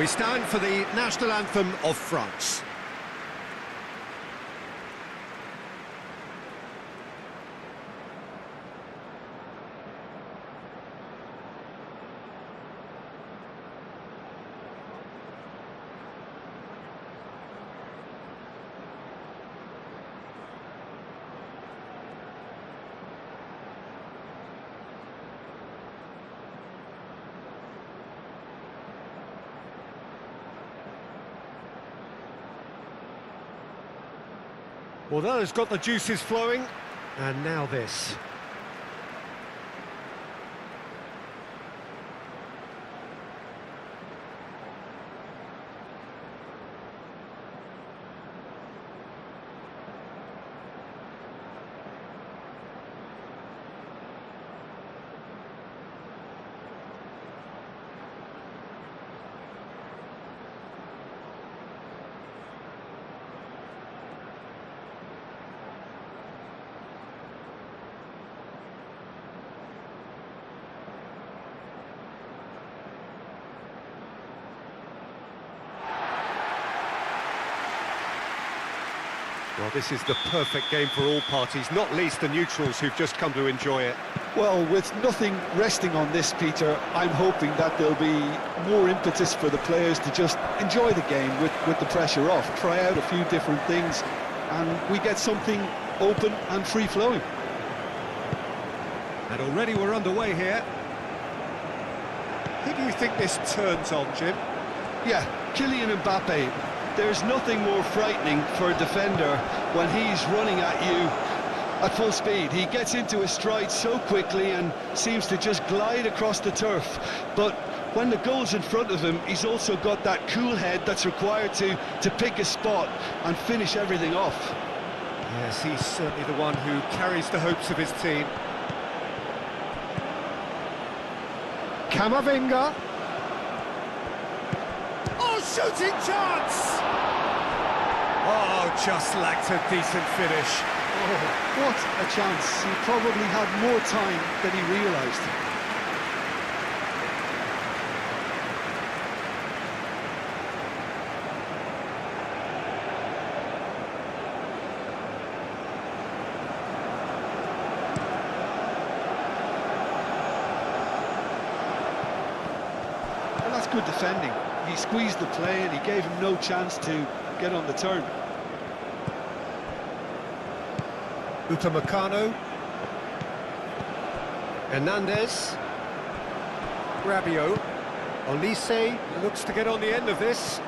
We stand for the national anthem of France. Well, that has got the juices flowing, and now this. Well, this is the perfect game for all parties, not least the neutrals who've just come to enjoy it. Well, with nothing resting on this, Peter, I'm hoping that there'll be more impetus for the players to just enjoy the game with the pressure off, try out a few different things, and we get something open and free-flowing. And already we're underway here. Who do you think this turns on, Jim? Yeah, Kylian Mbappe. There's nothing more frightening for a defender when he's running at you at full speed. He gets into his stride so quickly and seems to just glide across the turf. But when the goal's in front of him, he's also got that cool head that's required to pick a spot and finish everything off. Yes, he's certainly the one who carries the hopes of his team. Camavinga. Oh, shooting chance! Oh, just lacked a decent finish. Oh, what a chance. He probably had more time than he realised. Well, that's good defending. He squeezed the play and he gave him no chance to get on the turn. Upamecano. Hernandez. Rabiot. Olise looks to get on the end of this.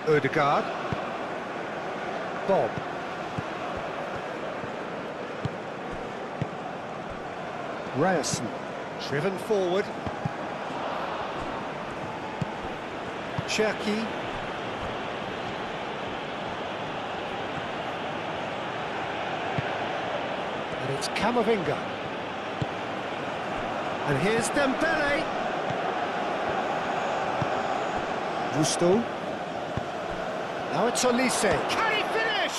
Odegaard. Bob. Ryerson. Driven forward. Cherki. And it's Camavinga. And here's Dembele. Gusto. Now it's Olise. Can he finish?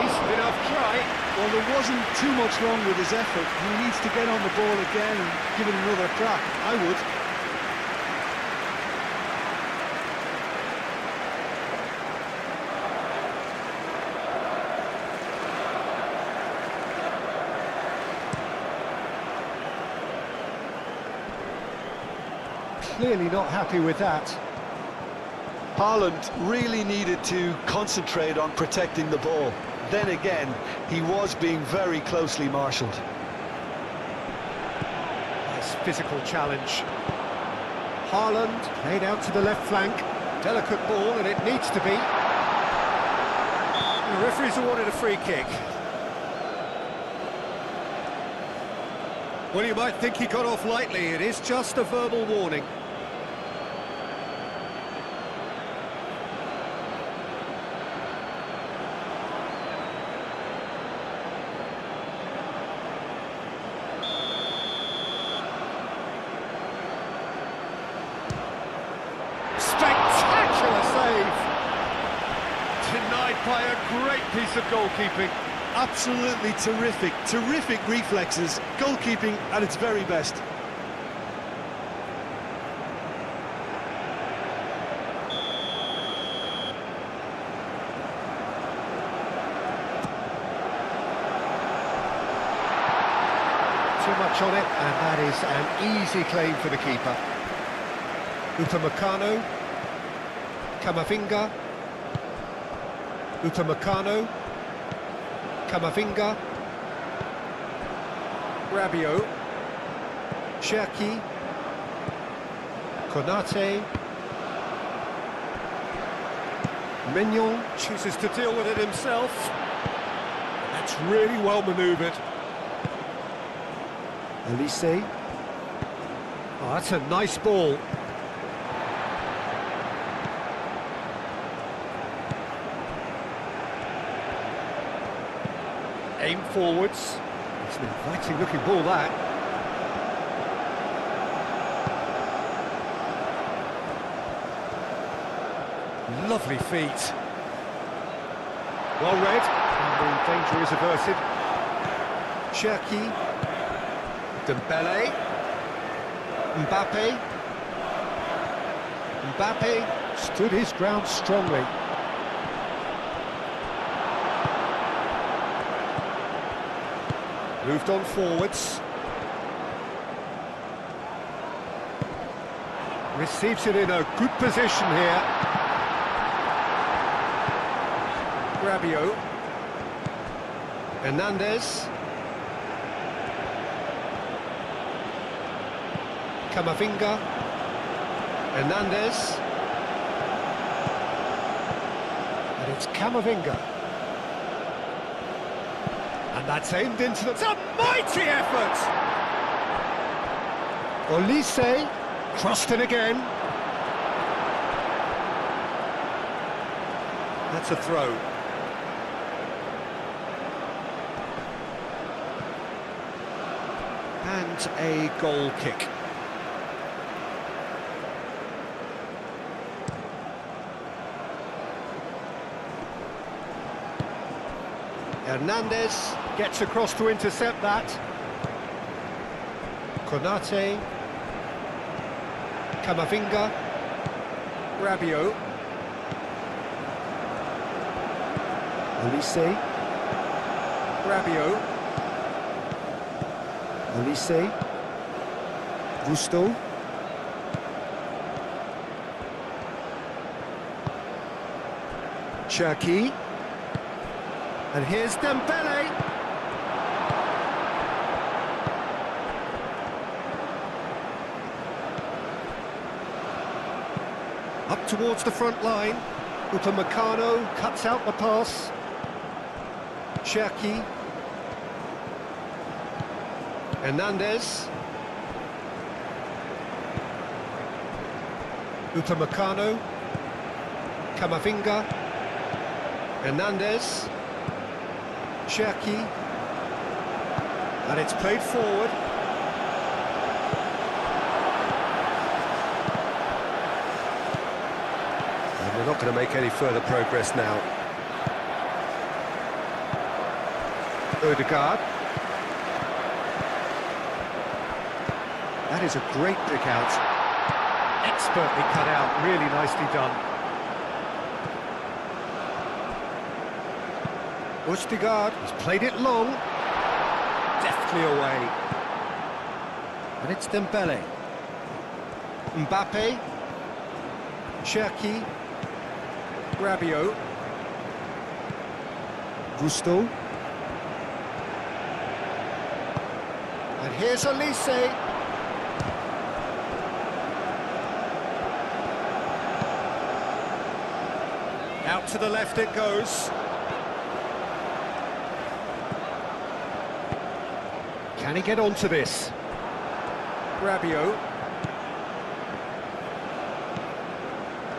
Decent enough try. Well, there wasn't too much wrong with his effort. He needs to get on the ball again and give it another crack. I would. Clearly not happy with that. Haaland really needed to concentrate on protecting the ball. Then again, he was being very closely marshalled. Nice physical challenge. Haaland played out to the left flank. Delicate ball, and it needs to be. The referee's awarded a free kick. Well, you might think he got off lightly. It is just a verbal warning. Spectacular save! Denied by a great piece of goalkeeping. Absolutely terrific, terrific reflexes, goalkeeping at its very best. touch on it, and that is an easy claim for the keeper. Upamecano, Camavinga, Upamecano, Camavinga, Rabiot, Cherki, Konate, Mignon chooses to deal with it himself. That's really well manoeuvred. Elise. Oh, that's a nice ball. Aim forwards. It's an inviting looking ball, that. Lovely feet. Well read, and the danger is averted. Cherki, Dembele, Mbappe stood his ground strongly. Moved on forwards. Receives it in a good position here. Rabiot, Hernandez, Camavinga, Hernandez, and it's Camavinga, and that's aimed into the... It's a mighty effort! Olise, crossed in again. That's a throw. And a goal kick. Hernandez gets across to intercept that. Konate, Camavinga, Rabiot, Olise, Rabiot, Olise, Gusto, Cherki, and here's Dembele. Up towards the front line. Upamecano cuts out the pass. Cherki, Hernandez, Upamecano, Camavinga, Hernandez, Cherki, and it's played forward. And we're not going to make any further progress now. Odegaard. That is a great pick out. Expertly cut out, really nicely done. Odegaard has played it long. Deftly away. And it's Dembele. Mbappe. Cherki. Rabiot. Gusto. And here's Olise. Out to the left it goes. Can he get onto this? Rabiot.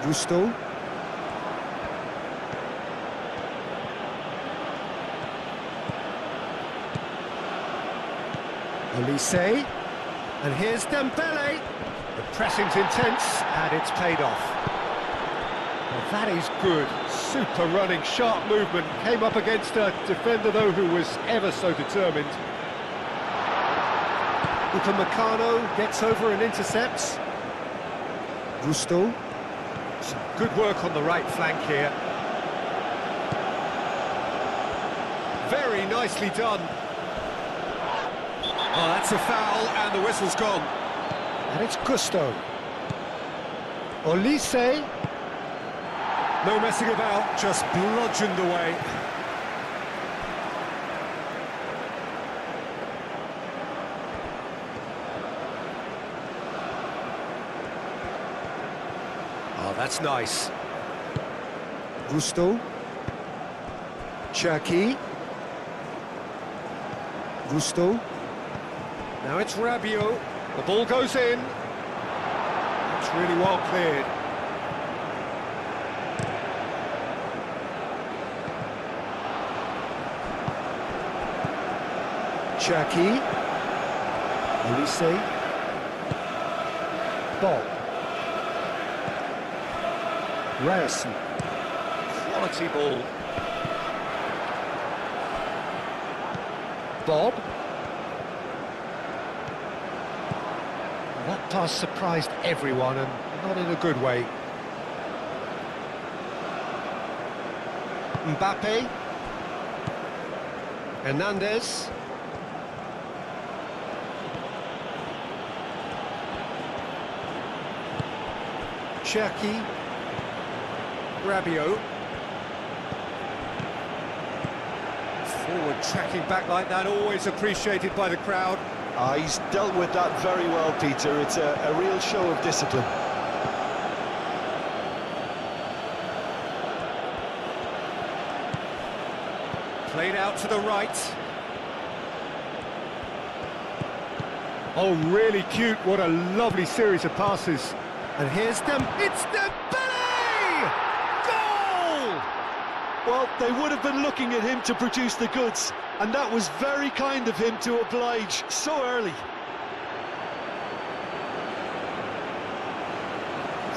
Gusto. Olise. And here's Dembele. The pressing's intense, and it's paid off. Well, that is good. Super running, sharp movement. Came up against a defender, though, who was ever so determined. Upamecano gets over and intercepts. Gusto. Some good work on the right flank here. Very nicely done. Oh, that's a foul, and the whistle's gone. And it's Gusto. Olise. No messing about, just bludgeoned away. Oh, that's nice. Gusto. Cherki. Gusto. Now it's Rabiot. The ball goes in. It's really well cleared. Cherki. Olise. Bob. Ryerson. Quality ball. Bob. That pass surprised everyone, and not in a good way. Mbappe. Hernandez. Cherki. Rabiot. Forward tracking back like that, always appreciated by the crowd. He's dealt with that very well, Peter. It's a real show of discipline. Played out to the right. Oh, really cute. What a lovely series of passes. And here's it's Dembele! Goal! Well, they would have been looking at him to produce the goods, and that was very kind of him to oblige so early.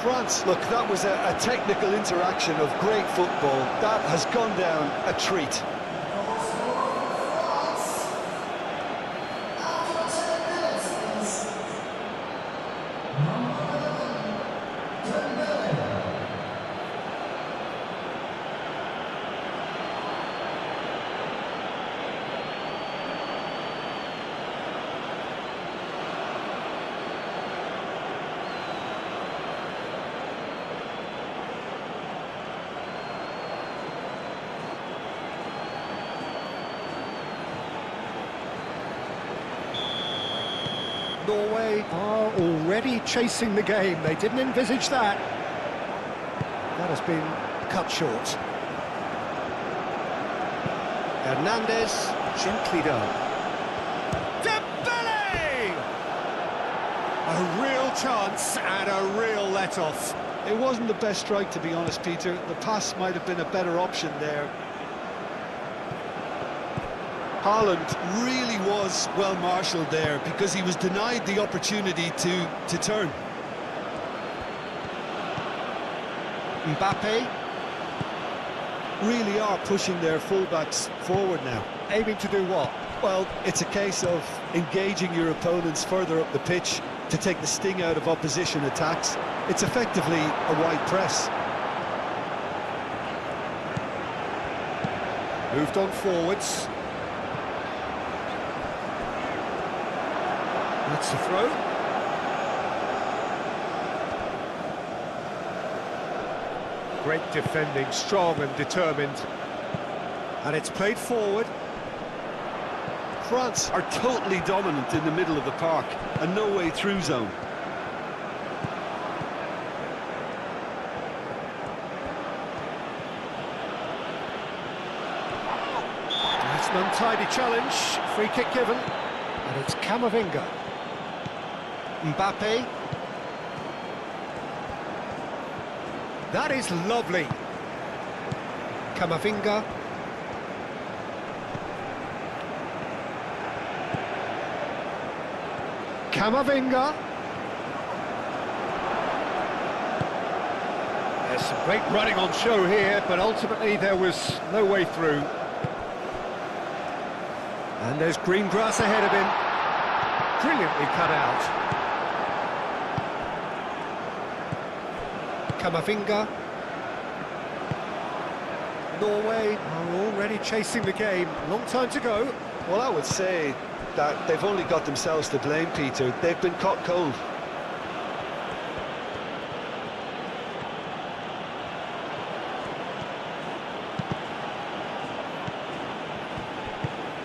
France, look, that was a technical interaction of great football. That has gone down a treat. Norway are already chasing the game. They didn't envisage that. That has been cut short. Hernandez, gently done. Dembele! A real chance and a real let-off. It wasn't the best strike, to be honest, Peter. The pass might have been a better option there. Haaland really was well marshalled there because he was denied the opportunity to turn. Mbappe. Really are pushing their fullbacks forward now. Aiming to do what? Well, it's a case of engaging your opponents further up the pitch to take the sting out of opposition attacks. It's effectively a wide press. Moved on forwards. That's the throw. Great defending, strong and determined. And it's played forward. France are totally dominant in the middle of the park, and no way through zone. That's an untidy challenge. Free kick given. And it's Camavinga. Mbappe. That is lovely. Camavinga. Camavinga. There's some great running on show here, but ultimately there was no way through. And there's green grass ahead of him. Brilliantly cut out. Camavinga. Norway are already chasing the game. Long time to go. Well, I would say that they've only got themselves to blame, Peter. They've been caught cold.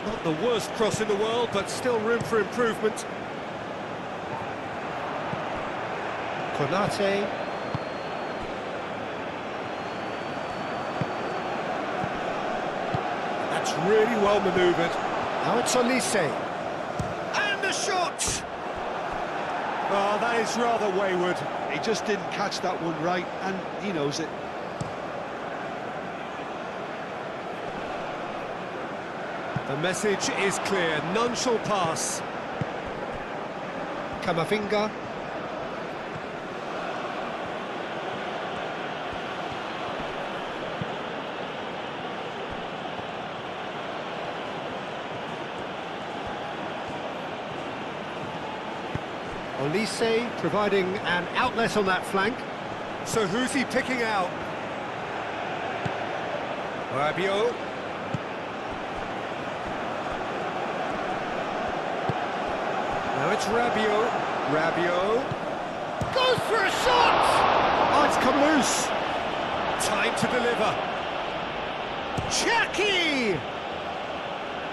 Not the worst cross in the world, but still room for improvement. Konate. That's really well manoeuvred. Now it's Olise. And a shot! Oh, that is rather wayward. He just didn't catch that one right, and he knows it. The message is clear, none shall pass. Camavinga. Olise providing an outlet on that flank. So who's he picking out? Rabiot. Now it's Rabiot. Rabiot goes for a shot! Oh, it's come loose. Time to deliver. Chucky!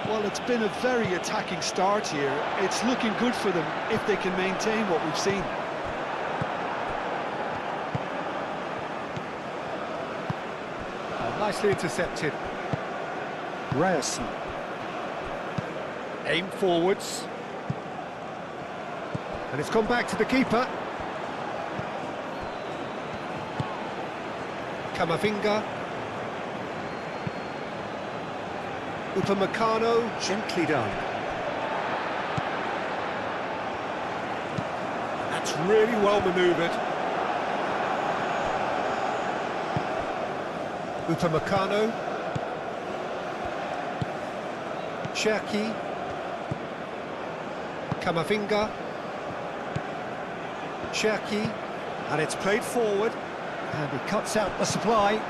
Well, it's been a very attacking start here. It's looking good for them if they can maintain what we've seen. Oh, nicely intercepted. Ryerson. Aim forwards. And it's gone back to the keeper. Camavinga. Upamecano, gently done. That's really well manoeuvred. Upamecano. Cherki. Camavinga. Cherki. And it's played forward. And he cuts out the supply.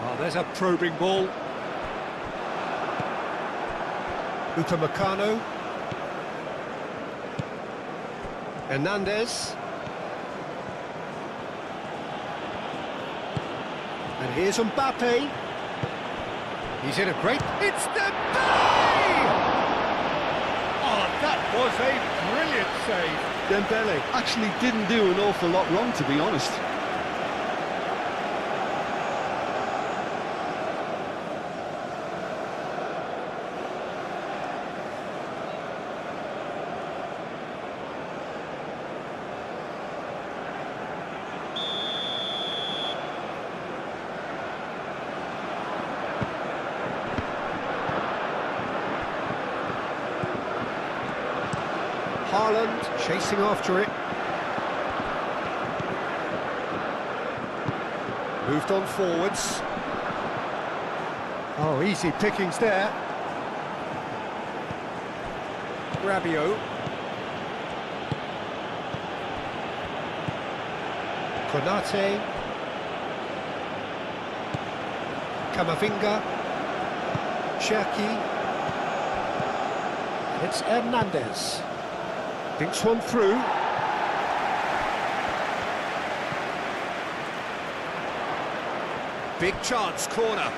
Oh, there's a probing ball. Upamecano. Hernandez. And here's Mbappe. He's in a great... It's Dembele! Oh, that was a brilliant save. Dembele actually didn't do an awful lot wrong, to be honest. Haaland chasing after it. Moved on forwards. Oh, easy pickings there. Rabiot. Konate. Camavinga. Cherki. It's Hernandez. Thinks one through. Big chance, corner.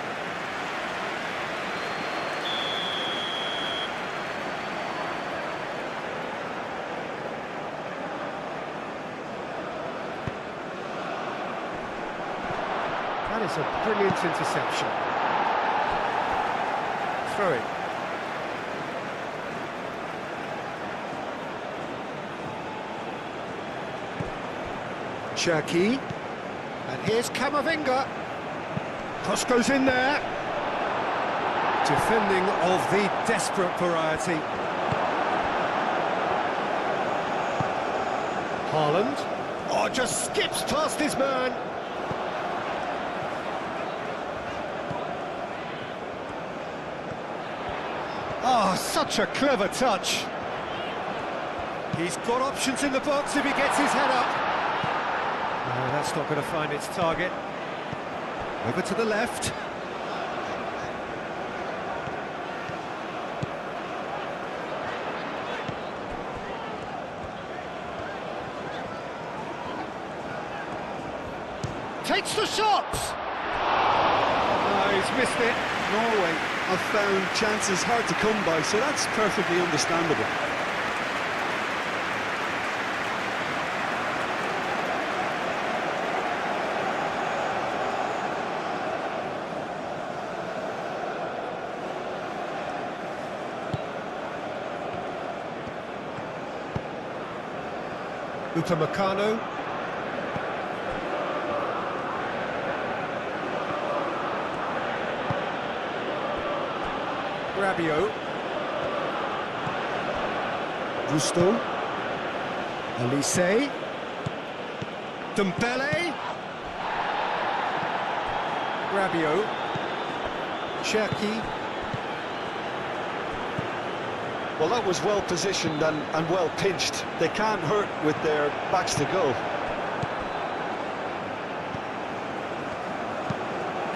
That is a brilliant interception. Throw it. Cherki, and here's Camavinga. Cross goes in there. Defending of the desperate variety. Haaland. Oh, just skips past his man. Oh, such a clever touch. He's got options in the box if he gets his head up. No, that's not going to find its target. Over to the left. takes the shot! Oh, he's missed it. Norway have found chances hard to come by, so that's perfectly understandable. Upamecano. Rabiot. Gusto. Elise. Dembele. Rabiot. Cherki. Well, that was well positioned and well pinched. They can't hurt with their backs to goal.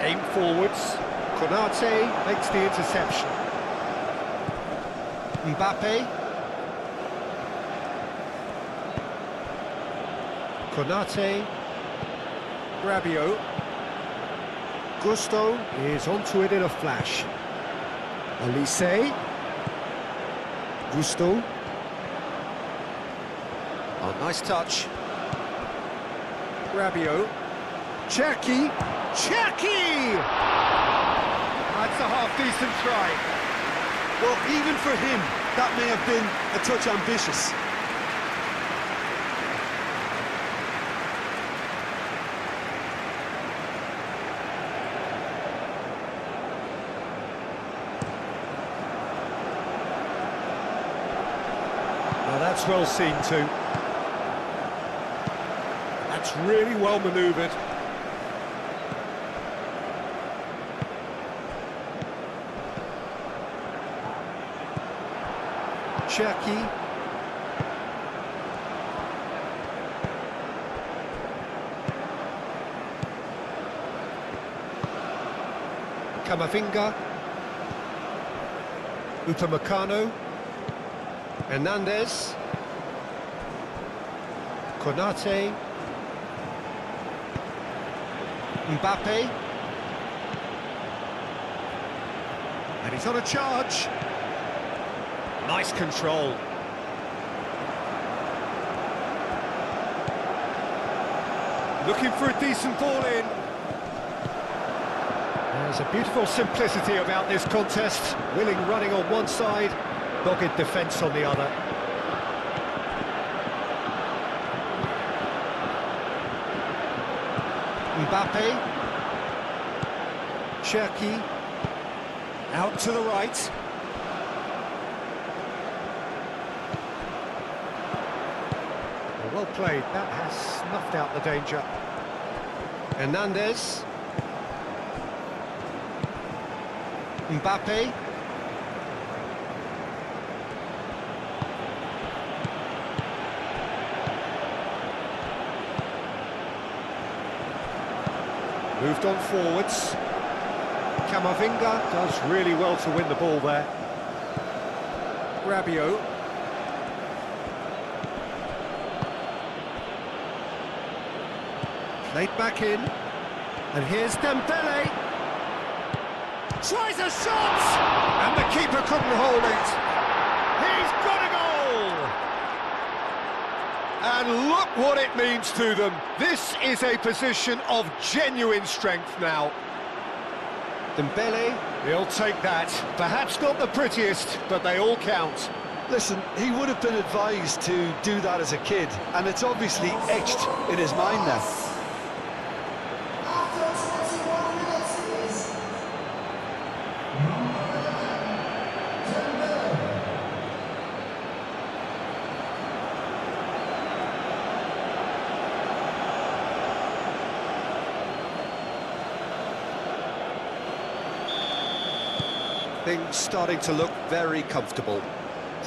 Aim forwards. Konate makes the interception. Mbappe. Konate. Rabiot. Gusto is onto it in a flash. Elise. Gusto. Oh, nice touch. Rabiot. Cherki. Cherki! That's a half-decent try. Well, even for him, that may have been a touch ambitious. Now that's well seen too. That's really well manoeuvred. Cherki. Camavinga. Upamecano. Hernandez. Konate. Mbappe. And he's on a charge. Nice control. Looking for a decent ball in. There's a beautiful simplicity about this contest. Willing running on one side, dogged defence on the other. Mbappe. Cherki. Out to the right. Well played, that has snuffed out the danger. Hernandez. Mbappe. Moved on forwards. Camavinga does really well to win the ball there. Rabiot. Played back in, and here's Dembele. Tries a shot, and the keeper couldn't hold it. He's got a goal! And look what it means to them. This is a position of genuine strength now. Dembele, he'll take that. Perhaps not the prettiest, but they all count. Listen, he would have been advised to do that as a kid, and it's obviously etched in his mind now. Things starting to look very comfortable.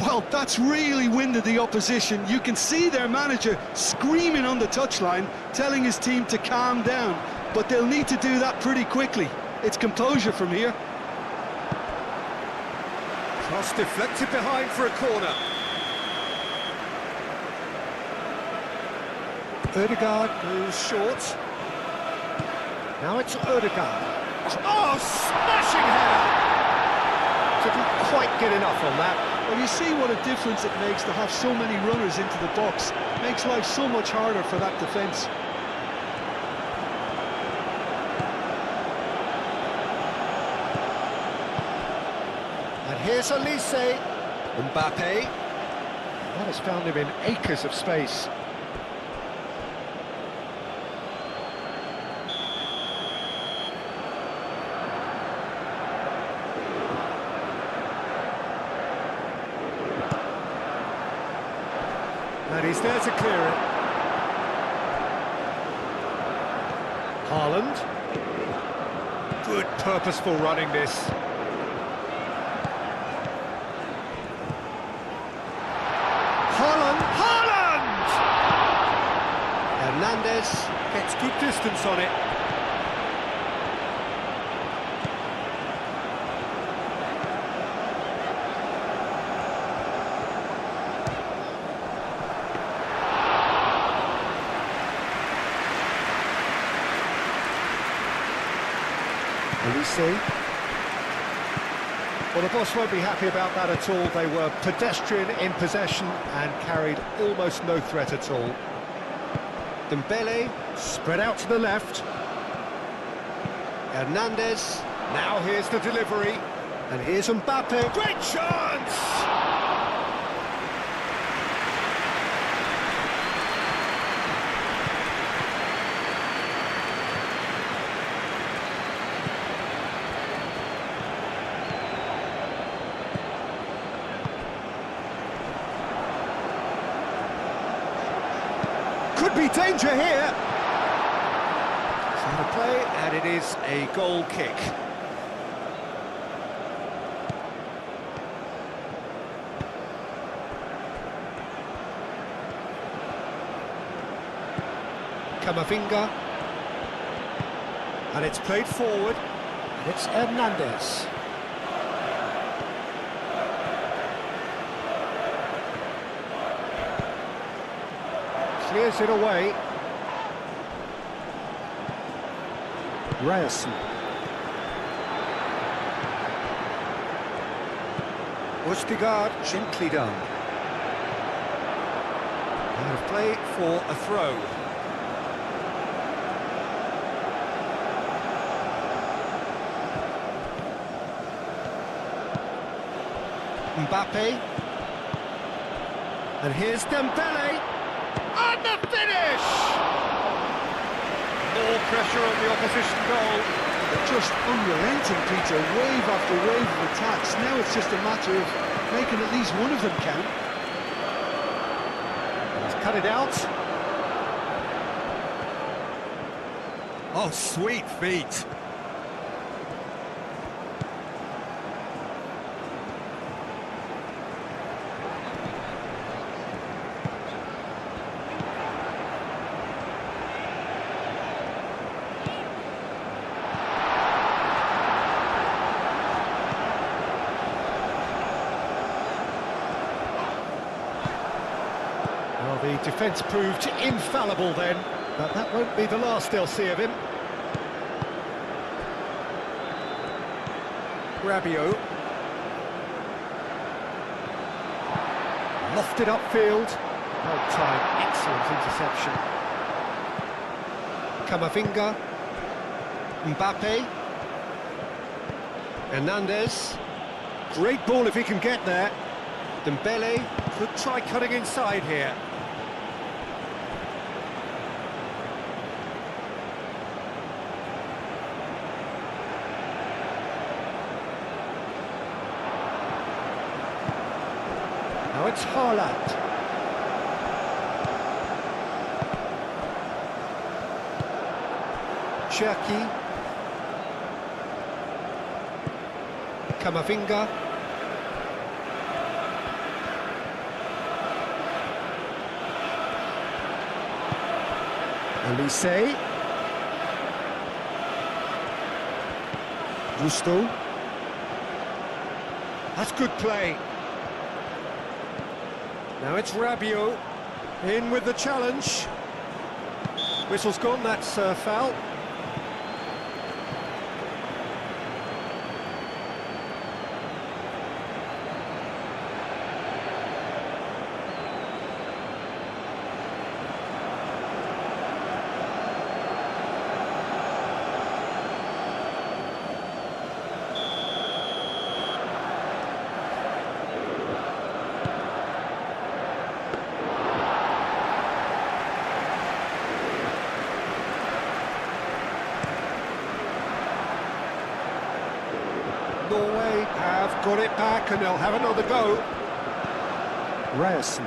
Well, that's really winded the opposition. You can see their manager screaming on the touchline, telling his team to calm down. But they'll need to do that pretty quickly. It's composure from here. Cross deflected behind for a corner. Odegaard goes short. Now it's Odegaard. Oh, smashing header! Didn't quite get enough on that. Well, you see what a difference it makes to have so many runners into the box. Makes life so much harder for that defence. And here's Elise. Mbappe. That has found him in acres of space. And he's there to clear it. Haaland. Good purposeful running this. Haaland! Hernandez gets good distance on it. Elise. Well, the boss won't be happy about that at all. They were pedestrian in possession and carried almost no threat at all. Dembele spread out to the left. Hernandez. Now here's the delivery. And here's Mbappe. Great chance! Could be danger here. It's out of play, and it is a goal kick. Camavinga. And it's played forward. And it's Hernandez. Clears it away. Ryerson. Odegaard, gently done. Out of play for a throw. Mbappe. And here's Dembele. And the finish! More pressure on the opposition goal. They're just unrelenting, Peter. Wave after wave of attacks. Now it's just a matter of making at least one of them count. He's cut it out. Oh, sweet feet. Well, the defence proved infallible then, but that won't be the last they'll see of him. Rabiot. Lofted upfield. Well timed, excellent interception. Camavinga. Mbappe. Hernandez. Great ball if he can get there. Dembele could try cutting inside here. Now it's Haaland. Cherki. Camavinga. Elise. Gusto. That's good play. Now it's Rabiot, in with the challenge. Whistle's gone, that's foul. Norway have got it back and they'll have another go. Ryerson.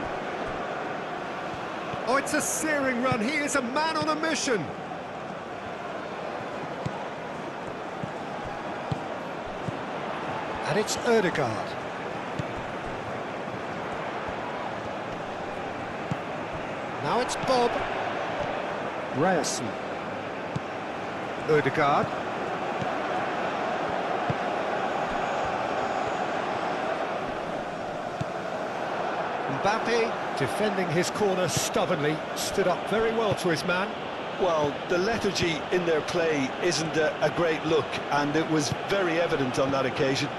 Oh, it's a searing run. He is a man on a mission. And it's Ødegaard. Now it's Bob. Ryerson. Ødegaard. Mbappe, defending his corner stubbornly, stood up very well to his man. Well, the lethargy in their play isn't a great look, and it was very evident on that occasion.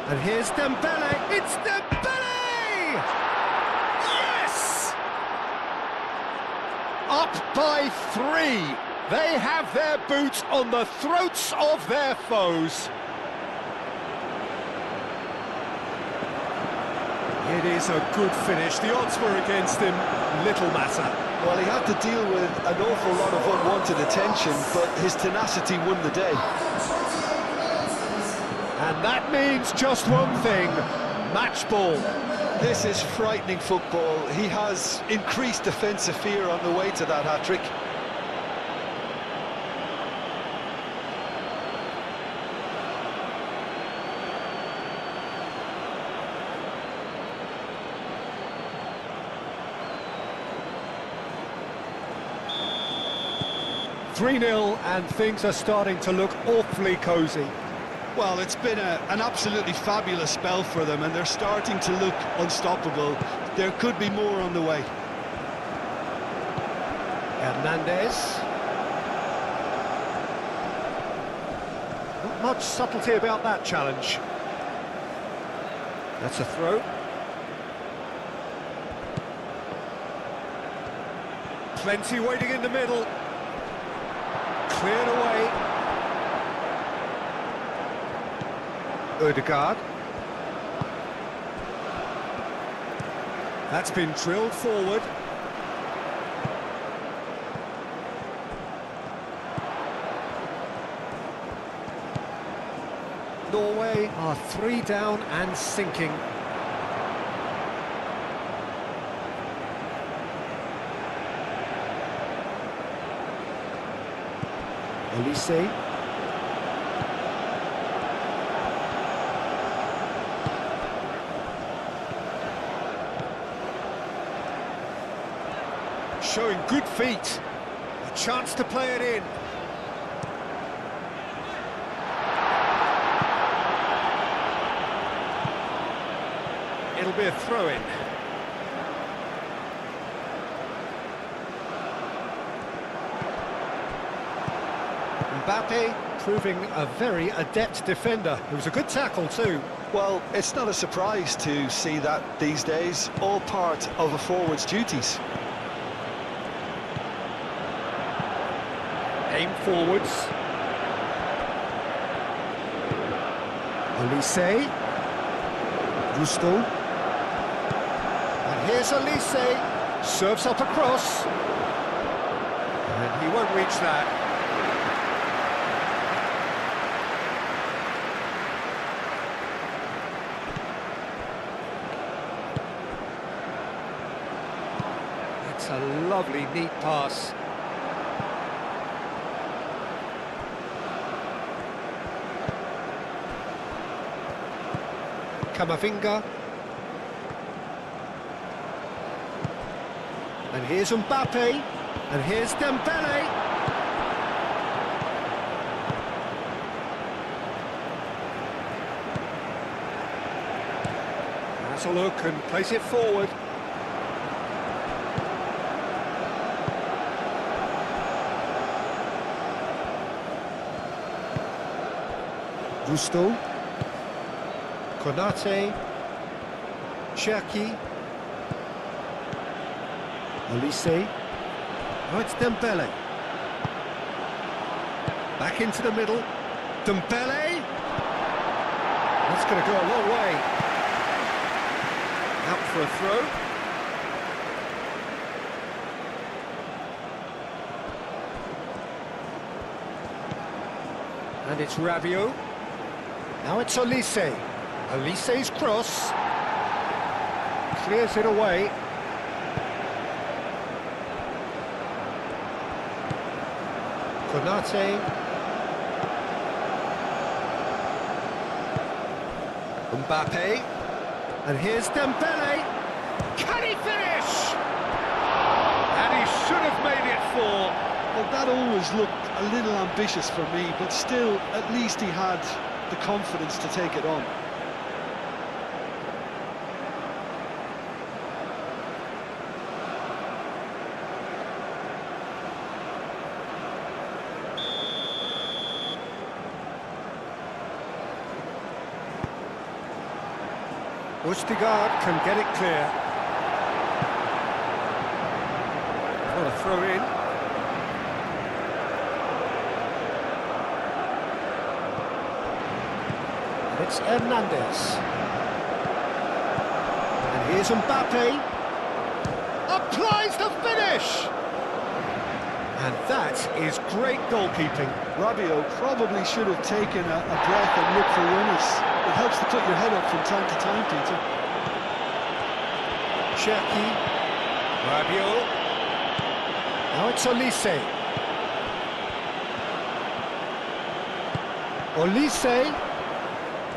And here's Dembele. It's Dembele! Yes! Up by 3. They have their boots on the throats of their foes. It is a good finish. The odds were against him. Little matter. Well, he had to deal with an awful lot of unwanted attention, but his tenacity won the day. And that means just one thing, match ball. This is frightening football. He has increased defensive fear on the way to that hat-trick. (3-0) and things are starting to look awfully cosy. Well, it's been an absolutely fabulous spell for them, and they're starting to look unstoppable. There could be more on the way. Hernandez. Not much subtlety about that challenge. That's a throw. Plenty waiting in the middle. Cleared away. Ødegaard. That's been drilled forward. Norway are 3 down and sinking. Olise. Showing good feet. A chance to play it in. It'll be a throw-in. Mbappe proving a very adept defender. It was a good tackle too. Well, it's not a surprise to see that these days, all part of a forward's duties. Aim forwards. Olise. Gusto. And here's Olise. Serves up across. And he won't reach that. It's a lovely, neat pass. Camavinga. And here's Mbappe. And here's Dembele. Has a look and place it forward. Gusto. Konate, Cherki, Olise. Oh, it's Dembele. Back into the middle. Dembele. That's going to go a long way. Out for a throw. And it's Rabiot. Now it's Olise. Olise's cross. Clears it away. Konate. Mbappe. And here's Dembele. Can he finish? And he should have made it 4. Well, that always looked a little ambitious for me, but still, at least he had the confidence to take it on. Østigard can get it clear. What a throw in. And it's Hernandez. And here's Mbappe. Applies the finish! And that is great goalkeeping. Rabiot probably should have taken a breath and looked for runners. It helps to put your head up from time to time, Peter. Cherki. Rabiot. Now it's Olise. Olise.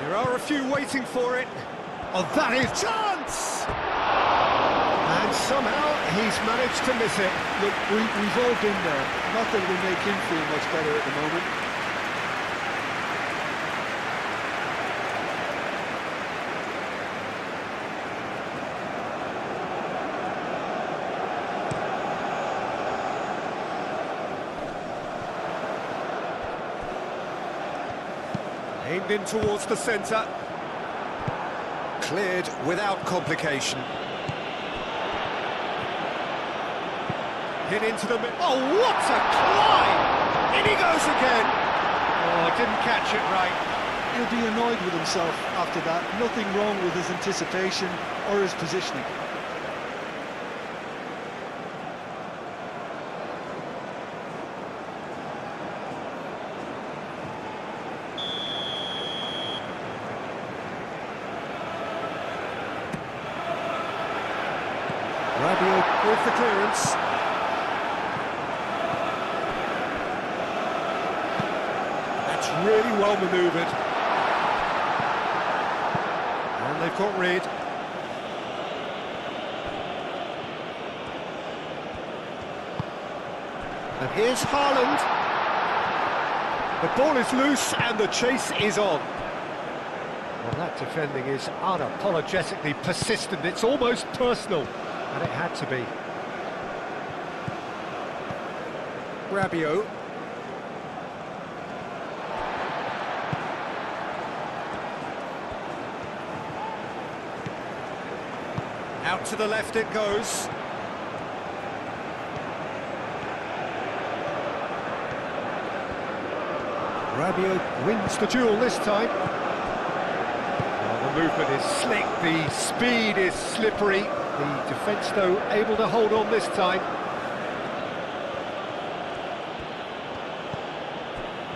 There are a few waiting for it. Oh, that is chance! And somehow he's managed to miss it. Look, we've all been there. Not that it will make him feel much better at the moment. Aimed in towards the centre. Cleared without complication. Hit into the middle. Oh, what a climb! In he goes again! Oh, didn't catch it right. He'll be annoyed with himself after that. Nothing wrong with his anticipation or his positioning. Rabiot with the clearance. That's really well manoeuvred. And they've got rid. And here's Haaland. The ball is loose and the chase is on. Well, that defending is unapologetically persistent. It's almost personal. And it had to be. Rabiot. Out to the left it goes. Rabiot wins the duel this time. Well, the movement is slick, the speed is slippery. The defence, though, able to hold on this time.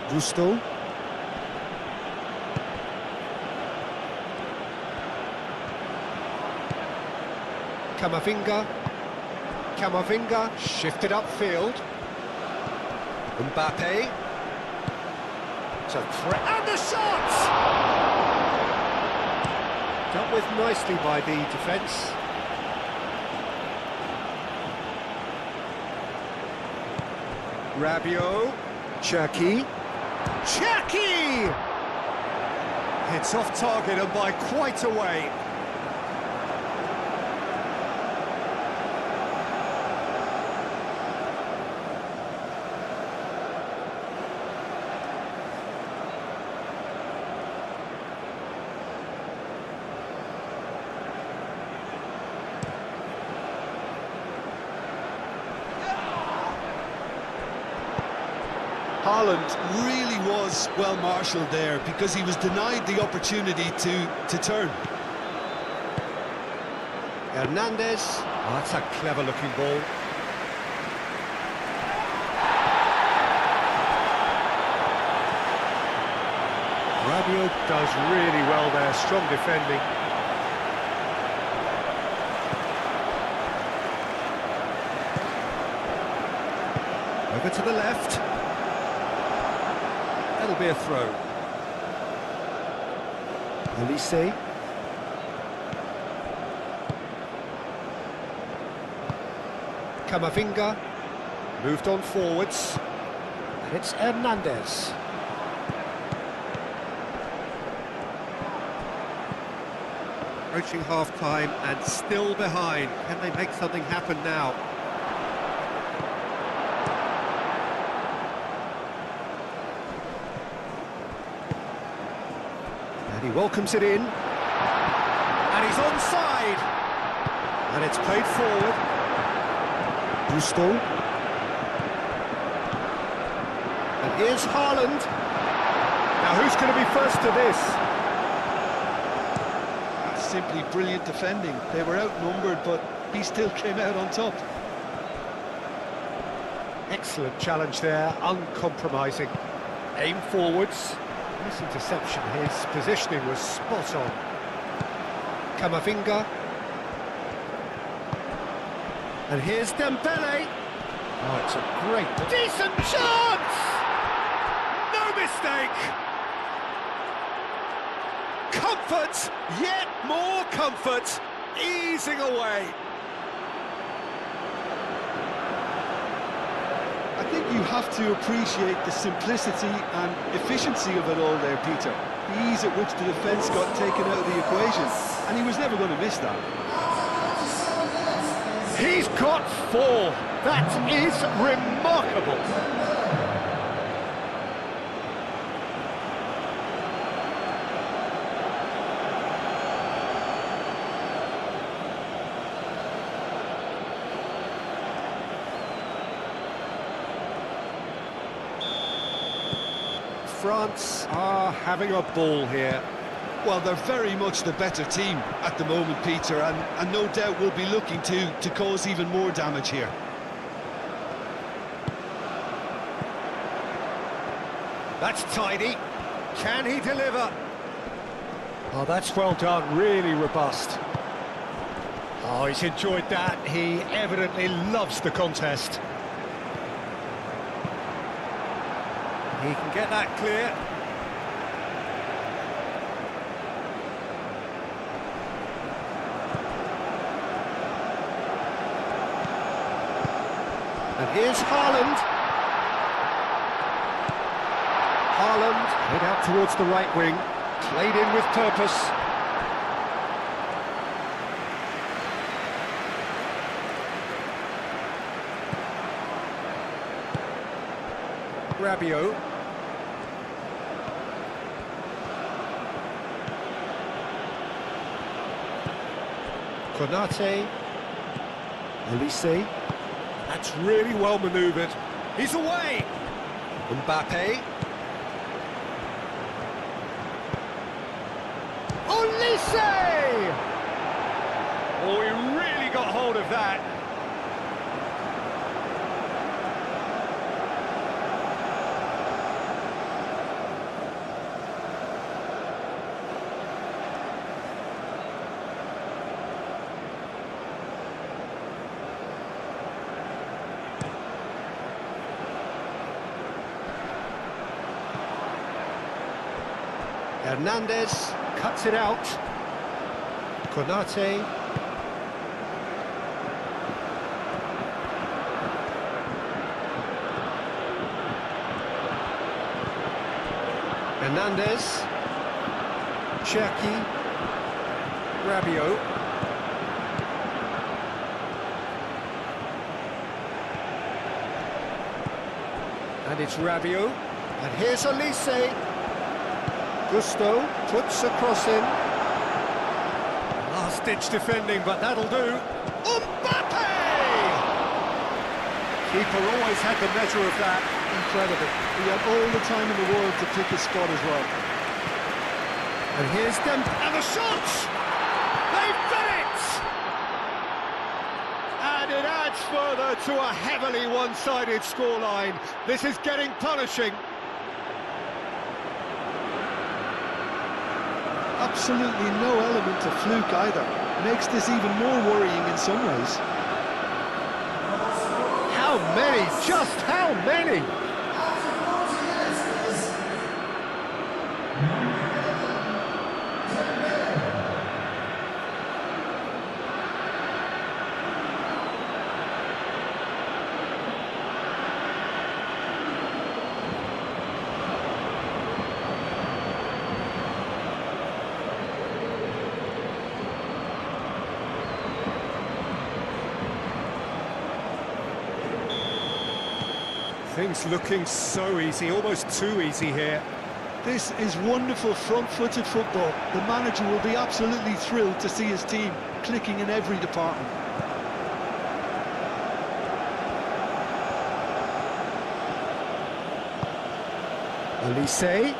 Gusto. Camavinga shifted upfield. Mbappe. It's a threat. And the shot! Dealt with nicely by the defence. Rabiot, Cherki. It's off target and by quite a way. Haaland really was well marshalled there because he was denied the opportunity to turn. Hernandez. Oh, that's a clever-looking ball. Rabiot does really well there, strong defending. Over to the left. That'll be a throw. Elise. Camavinga. Moved on forwards. And it's Hernandez. Approaching half-time and still behind. Can they make something happen now? And he welcomes it in. And he's onside. And it's played forward. Gusto. And here's Haaland. Now who's going to be first to this? Simply brilliant defending. They were outnumbered, but he still came out on top. Excellent challenge there, uncompromising. Aim forwards. Nice interception. His positioning was spot on. Camavinga. And here's Dembele. Oh, it's a great, decent chance! No mistake! Comfort, yet more comfort, easing away. I think you have to appreciate the simplicity and efficiency of it all there, Peter. The ease at which the defence got taken out of the equation, and he was never going to miss that. He's got 4. That is remarkable. France are having a ball here. Well, they're very much the better team at the moment, Peter, and no doubt will be looking to cause even more damage here. That's tidy. Can he deliver? Oh, that's well done, really robust. Oh, he's enjoyed that. He evidently loves the contest. He can get that clear. And here's Haaland. Haaland head out towards the right wing. Played in with purpose. Rabiot. Konate. Elise. That's really well manoeuvred. He's away. Mbappe. Elise! Oh, he really got hold of that. Hernandez cuts it out. Konate. Hernandez. Cherki. Rabiot. And it's Rabiot. And here's Elise. Gusto puts a cross in. Last-ditch defending, but that'll do. Mbappe! Keeper always had the measure of that. Incredible. He had all the time in the world to pick his spot as well. And here's Dembele. And the shot! They've done it! And it adds further to a heavily one-sided scoreline. This is getting punishing. absolutely no element of fluke either. Makes this even more worrying in some ways. How many? Just how many? Things looking so easy, almost too easy here. This is wonderful front-footed football. The manager will be absolutely thrilled to see his team clicking in every department. Olise.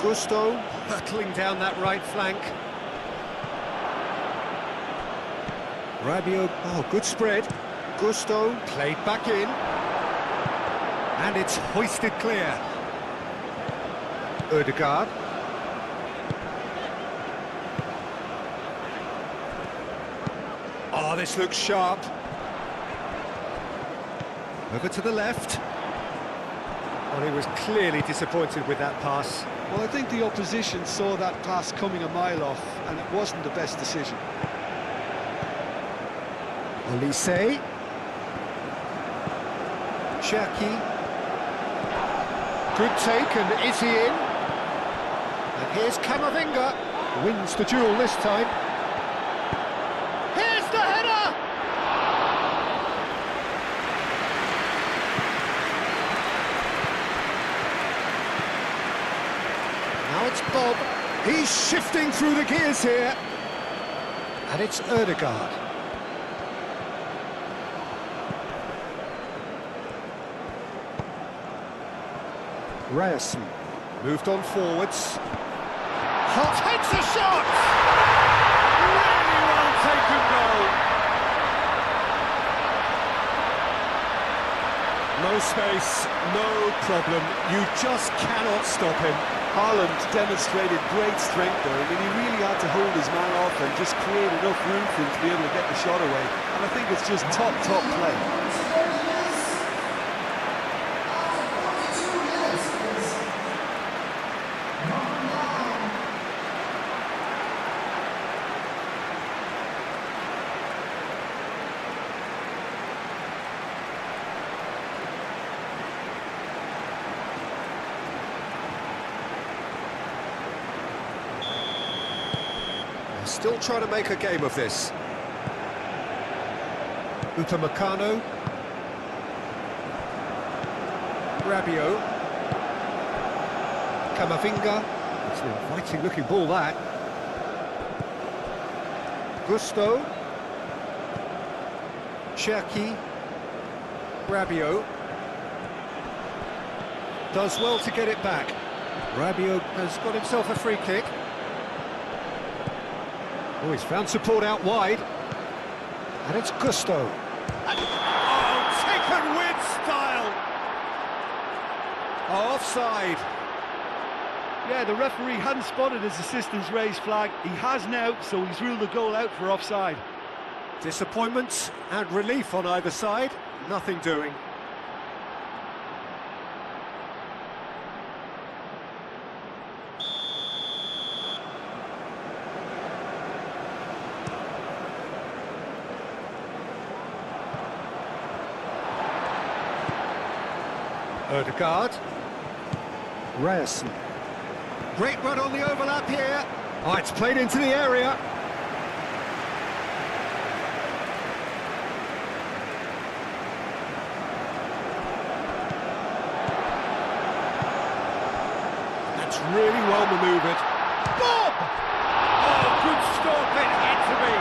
Gusto hurtling down that right flank. Rabiot, oh, good spread. Gusto played back in. And it's hoisted clear. Ødegaard. Oh, this looks sharp. Over to the left. Well, he was clearly disappointed with that pass. Well, I think the opposition saw that pass coming a mile off, and it wasn't the best decision. Olise. Cherki. Good take, and is he in? And here's Camavinga. Wins the duel this time. Here's the header! Now it's Bob. He's shifting through the gears here. And it's Ødegaard. Ryerson moved on forwards. Hot takes a shot! Really well taken goal. No space, no problem. You just cannot stop him. Haaland demonstrated great strength there. I mean, he really had to hold his man off and just create enough room for him to be able to get the shot away. And I think it's just top play. Still trying to make a game of this. Upamecano. Rabiot. Camavinga. It's an inviting looking ball, that. Gusto. Cherki. Rabiot. Does well to get it back. Rabiot has got himself a free kick. Oh, he's found support out wide. And it's Gusto. And, oh, taken with style! Oh, offside. Yeah, the referee hadn't spotted his assistant's raised flag. He has now, so he's ruled the goal out for offside. Disappointment and relief on either side. Nothing doing. Ødegaard. Ryerson. Great run on the overlap here. Oh, it's played into the area. That's really well manoeuvred. Bob! Oh, good stop, it had to be.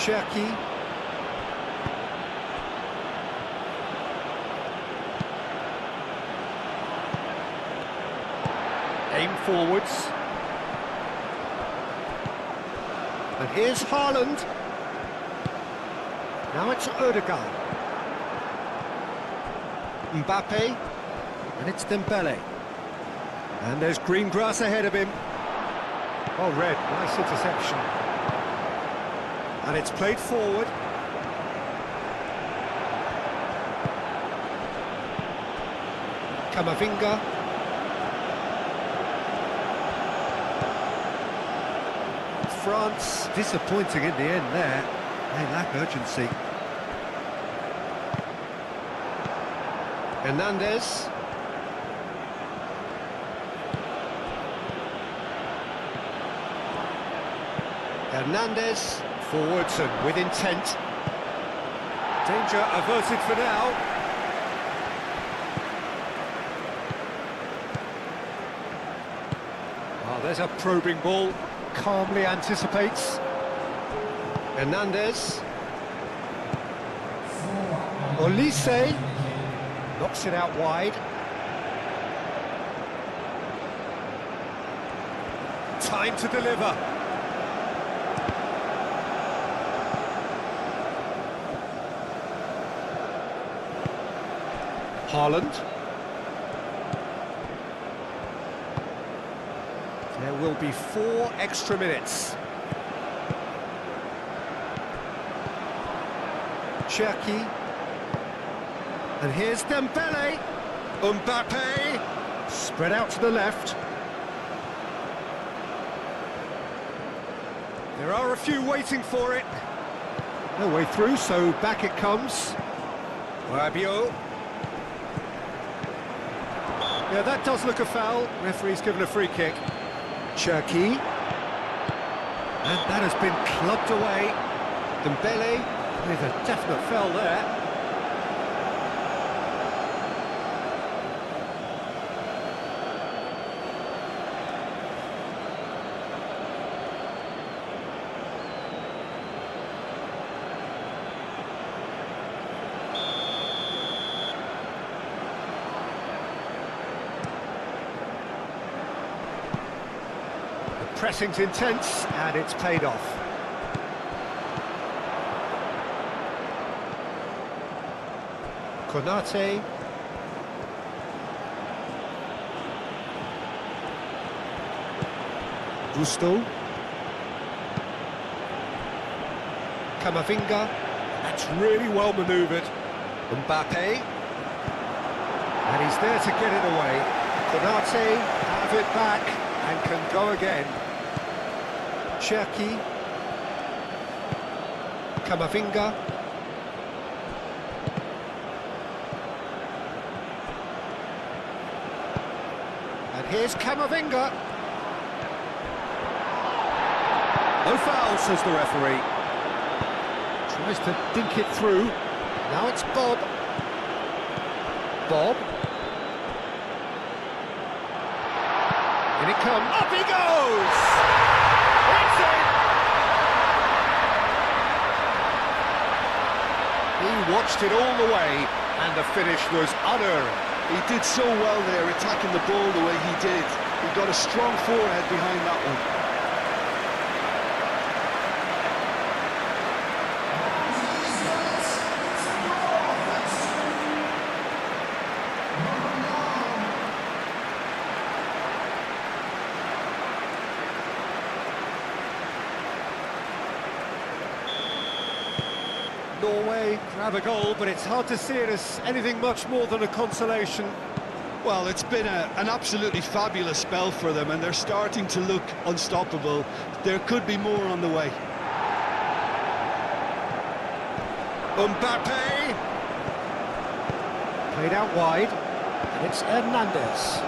Cherki. Aim forwards. And here's Haaland. Now it's Ødegaard. Mbappe. And it's Dembele. And there's green grass ahead of him. Oh, red, nice interception. And it's played forward. Camavinga. France disappointing in the end there. They lack urgency. Hernandez. Hernandez, forwards and with intent. Danger averted for now. Oh, there's a probing ball, calmly anticipates. Hernandez. Olise, knocks it out wide. Time to deliver. Haaland. There will be 4 extra minutes. Cherki. And here's Dembele. Mbappe. Spread out to the left. There are a few waiting for it. No way through, so back it comes. Rabiot. Yeah, that does look a foul. Referee's given a free kick. Cherki. And that has been clubbed away. Dembele with a definite foul there. Pressing's intense, and it's paid off. Konate. Gusto. Camavinga. That's really well manoeuvred. Mbappe. And he's there to get it away. Konate have it back and can go again. Cherki. Camavinga. And here's Camavinga. No foul, says the referee. Tries to dink it through. Now it's Bob. Bob. In it comes. Up he goes! He watched it all the way, and the finish was unearned. He did so well there, attacking the ball the way he did. He got a strong forehead behind that one. Norway grab a goal, but it's hard to see it as anything much more than a consolation. Well, it's been an absolutely fabulous spell for them, and they're starting to look unstoppable. There could be more on the way. Mbappe! Played out wide, and it's Hernandez.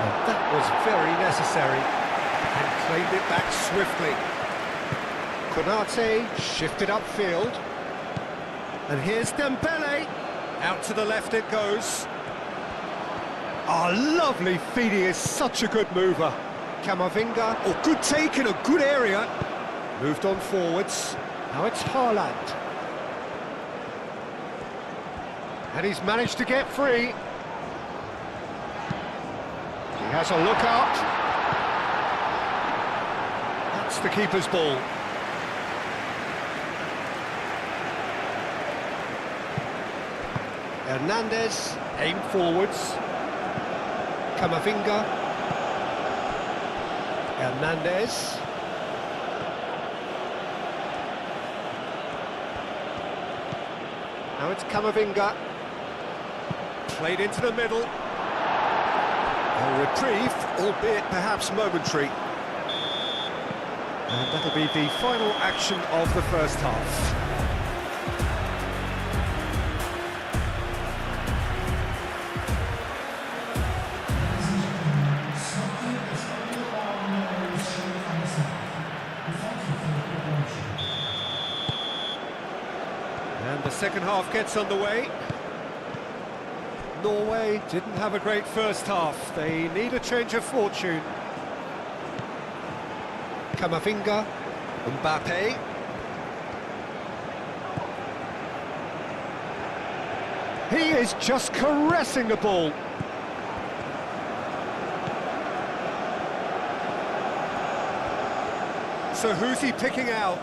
And that was very necessary, and claimed it back swiftly. Konate shifted upfield, and here's Dembele. Out to the left it goes. Oh, lovely feed, he is such a good mover. Camavinga, oh, good take in a good area. Moved on forwards, now it's Haaland. And he's managed to get free. He has a look out. That's the keeper's ball. Hernandez, aimed forwards. Camavinga. Hernandez. Now it's Camavinga. Played into the middle. A reprieve, albeit perhaps momentary. And that'll be the final action of the first half. And the second half gets underway. Norway didn't have a great first half. They need a change of fortune. Camavinga, Mbappe. He is just caressing the ball. So who's he picking out?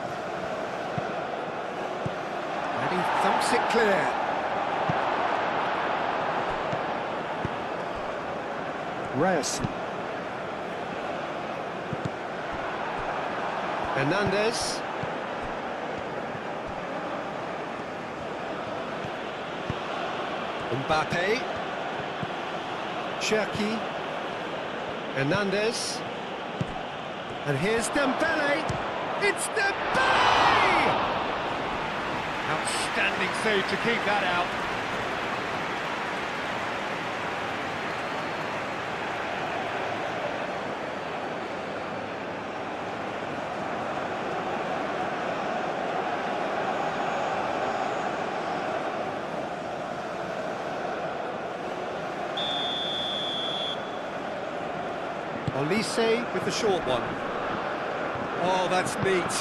And he thumps it clear. Ryerson. Hernandez. Mbappe. Cherki. Hernandez. And here's Dembele. It's Dembele! Outstanding save to keep that out. Olise with the short one. Oh, that's neat.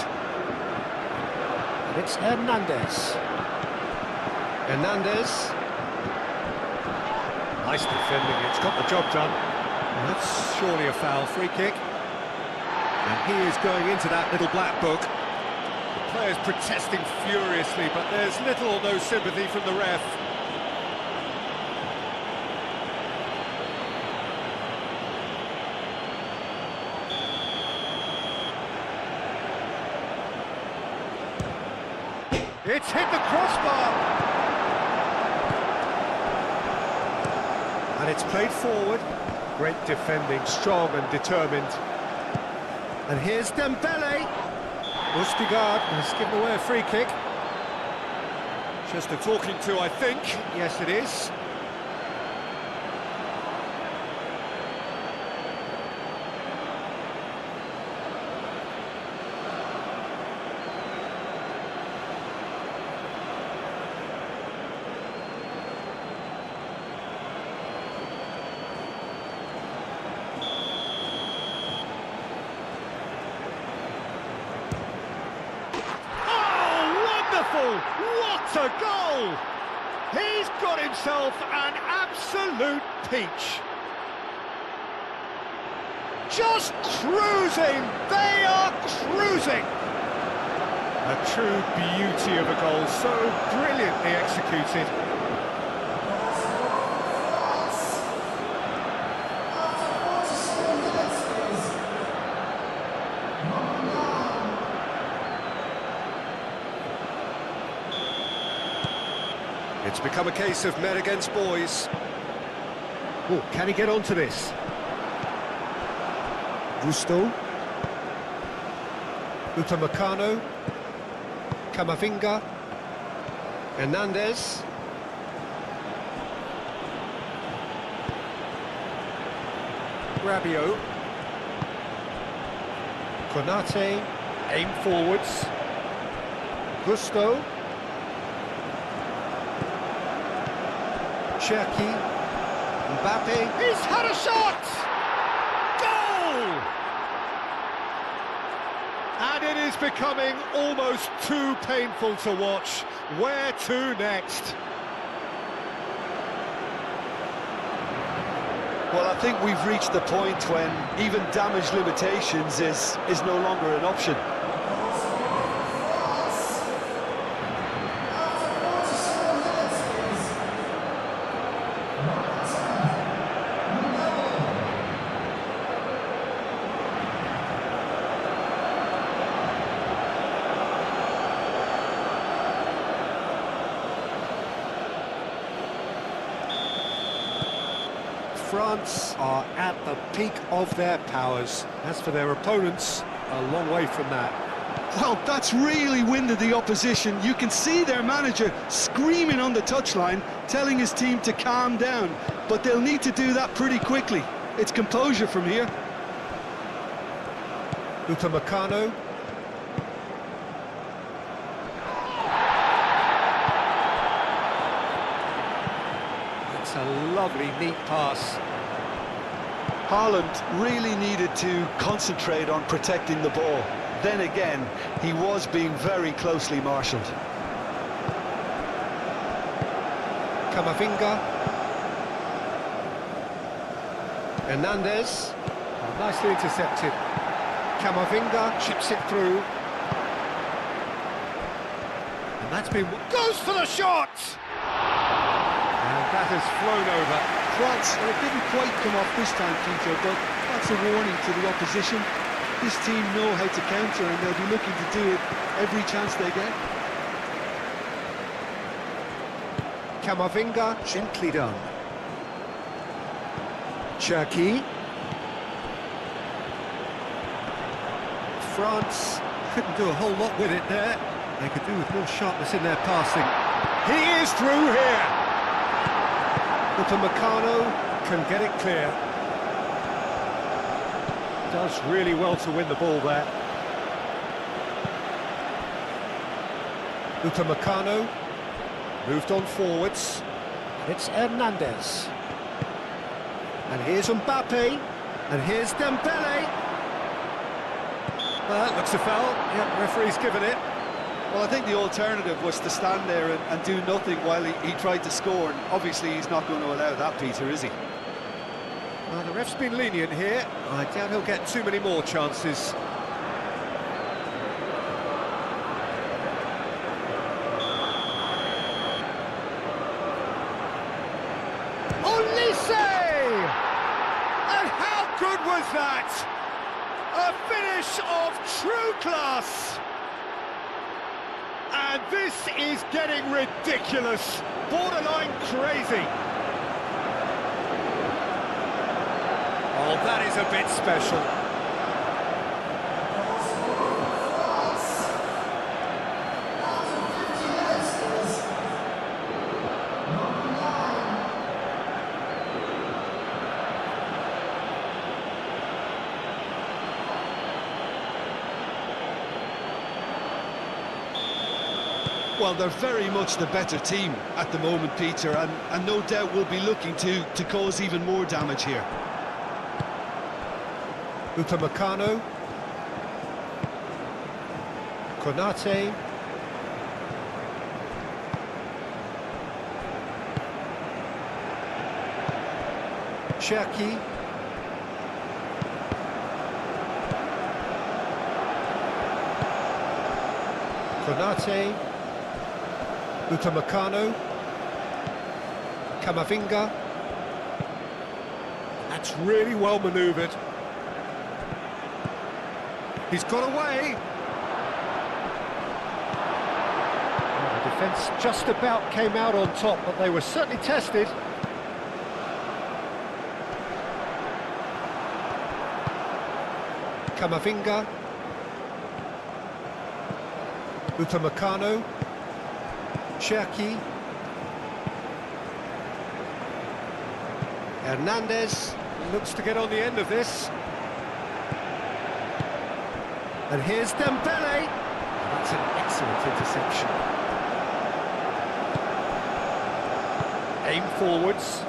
And it's Hernandez. Hernandez. Nice defending, it's got the job done. And that's surely a foul, free kick. And he is going into that little black book. The players protesting furiously, but there's little or no sympathy from the ref. It's hit the crossbar! And it's played forward. Great defending, strong and determined. And here's Dembele. Ustigard has given away a free kick. Just a talking to, I think. Yes, it is. What a goal! He's got himself an absolute peach. Just cruising! They are cruising! A true beauty of a goal, so brilliantly executed. It's become a case of men against boys. Oh, can he get onto this? Gusto. Upamecano. Camavinga. Hernandez. Rabiot. Konate. Aim forwards. Gusto. Cherki, Mbappe, he's had a shot! Goal! And it is becoming almost too painful to watch. Where to next? Well, I think we've reached the point when even damage limitations is no longer an option. France are at the peak of their powers. As for their opponents, a long way from that. Well, that's really winded the opposition. You can see their manager screaming on the touchline, telling his team to calm down, but they'll need to do that pretty quickly. It's composure from here. Upamecano. That's a lovely, neat pass. Haaland really needed to concentrate on protecting the ball. Then again, he was being very closely marshalled. Camavinga. Hernandez. Oh, nicely intercepted. Camavinga chips it through. And that's been... goes for the shot! And that has flown over. France, well, it didn't quite come off this time, Peter, but that's a warning to the opposition. This team know how to counter, and they'll be looking to do it every chance they get. Camavinga, gently done. Cherki. France couldn't do a whole lot with it there. They could do with more sharpness in their passing. He is through here! Upamecano can get it clear. Does really well to win the ball there. Upamecano moved on forwards. And it's Hernandez. And here's Mbappe. And here's Dembele. Well, that looks a foul. Yep, referee's given it. Well, I think the alternative was to stand there and do nothing while he tried to score, and obviously he's not going to allow that, Peter, is he? Well, the ref's been lenient here. I doubt he'll get too many more chances. Olise! And how good was that? A finish of true class! And this is getting ridiculous, borderline crazy. Oh, that is a bit special. Well, they're very much the better team at the moment, Peter, and no doubt will be looking to cause even more damage here. Upamecano. Konate. Cherki. Konate. Upamecano. Camavinga. That's really well manoeuvred. He's got away. Well, the defence just about came out on top, but they were certainly tested. Camavinga. Upamecano. Cherki. Hernandez looks to get on the end of this. And here's Dembele. That's an excellent interception. Aim forwards.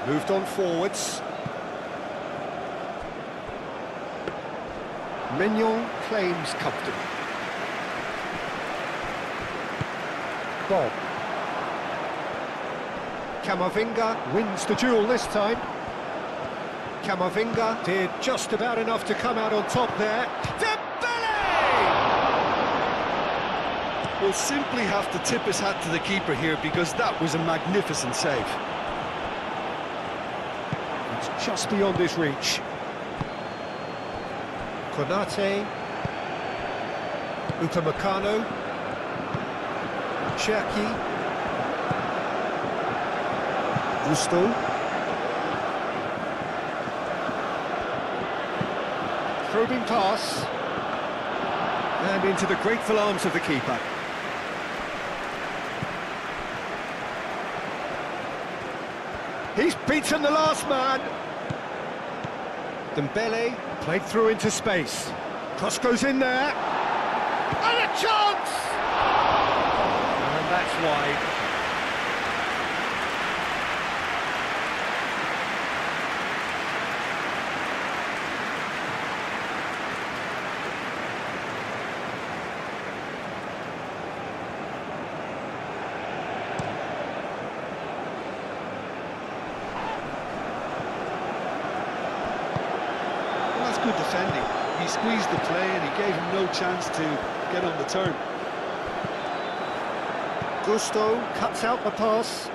Moved on forwards. Mignon claims comfortable. Bob. Camavinga wins the duel this time. Camavinga did just about enough to come out on top there. Dembele! Will simply have to tip his hat to the keeper here, because that was a magnificent save. It's just beyond his reach. Konate. Upamecano. Cherki. Gusto. Probing pass. And into the grateful arms of the keeper. He's beaten the last man. Dembele played through into space. Cross goes in there. And a chance! And that's wide. Good defending. He squeezed the play and he gave him no chance to get on the turn. Gusto cuts out the pass.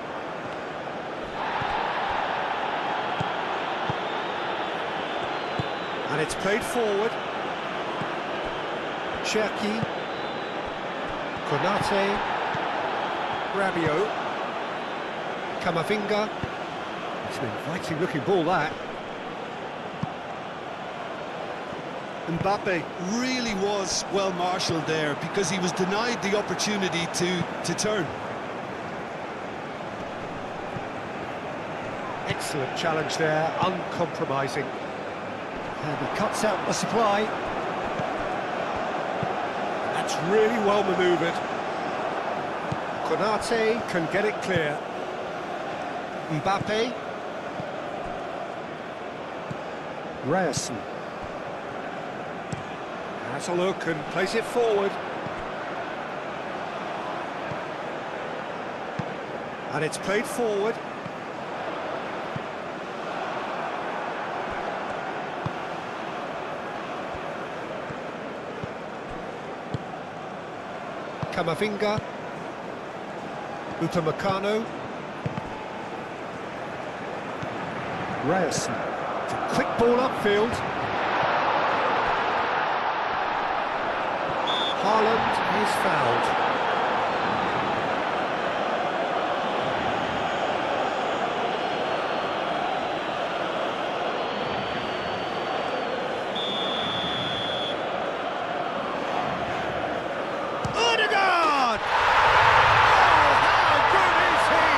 And it's played forward. Cherki. Konate. Rabiot. Camavinga. It's an inviting looking ball, that. Mbappe really was well marshalled there because he was denied the opportunity to turn. Excellent challenge there, uncompromising. And he cuts out the supply. That's really well manoeuvred. Konate can get it clear. Mbappe. Ryerson. Has a look and plays it forward. And it's played forward. Camavinga. Upamecano. Ryerson. It's a quick ball upfield. Haaland is fouled. Odegaard! Oh, how good is he?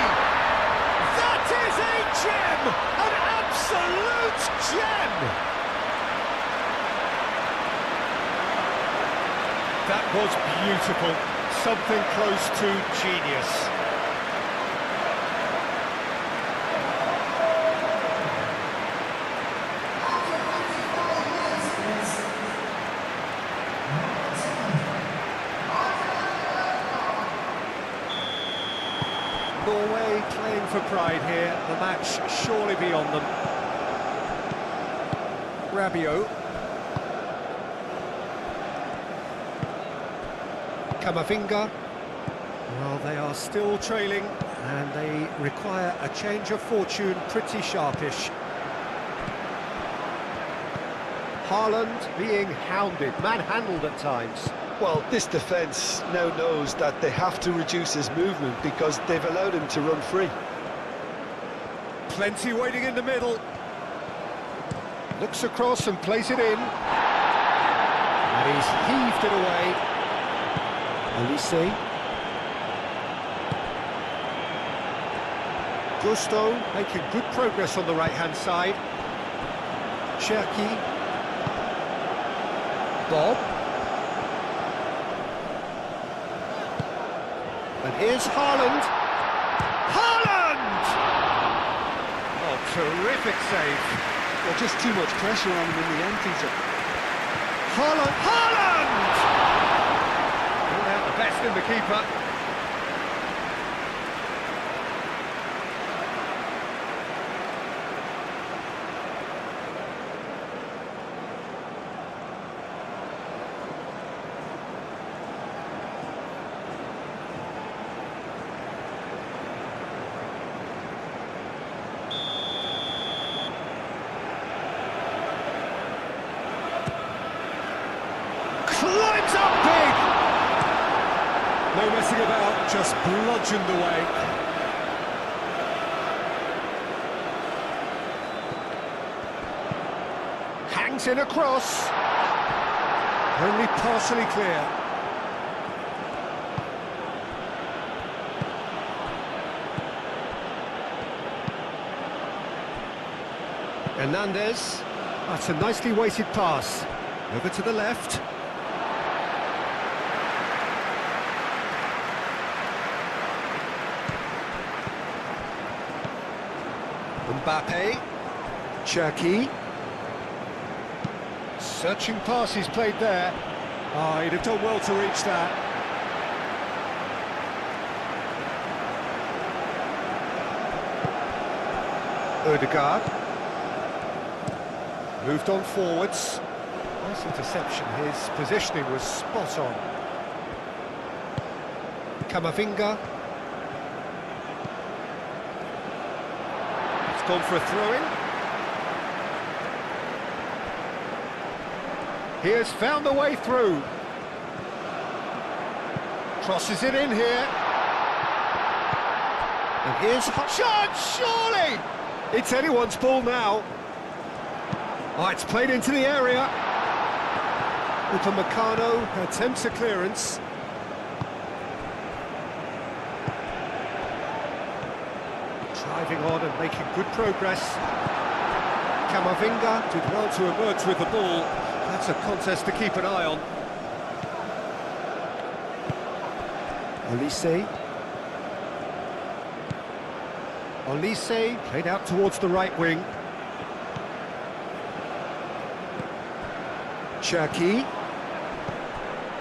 That is a gem! An absolute gem! That was beautiful, something close to genius. Norway playing for pride here, the match surely beyond them. Rabiot. Camavinga. Well, they are still trailing and they require a change of fortune pretty sharpish. Haaland being hounded, manhandled at times. Well, this defence now knows that they have to reduce his movement because they've allowed him to run free. Plenty waiting in the middle. Looks across and plays it in. And he's heaved it away. Elise. Gusto making good progress on the right-hand side. Cherki. Bob. And here's Haaland. Haaland! Oh, terrific save. Well, just too much pressure on him in the end, Peter. Haaland! Haaland! Brought out the best in the keeper. Climbs up big! No messing about, just bludgeoned away. Swings in a cross. Only partially clear. Hernandez. That's a nicely weighted pass. Over to the left. Mbappe. Cherki. Searching passes played there. Oh, he'd have done well to reach that. Odegaard. Moved on forwards. Nice interception. His positioning was spot on. Camavinga. It's gone for a throw-in. He has found the way through. Crosses it in here. And here's a shot, surely! It's anyone's ball now. Oh, it's played into the area. Upamecano attempts a clearance. Driving on and making good progress. Camavinga did well to emerge with the ball. That's a contest to keep an eye on. Olise. Olise played out towards the right wing. Cherki.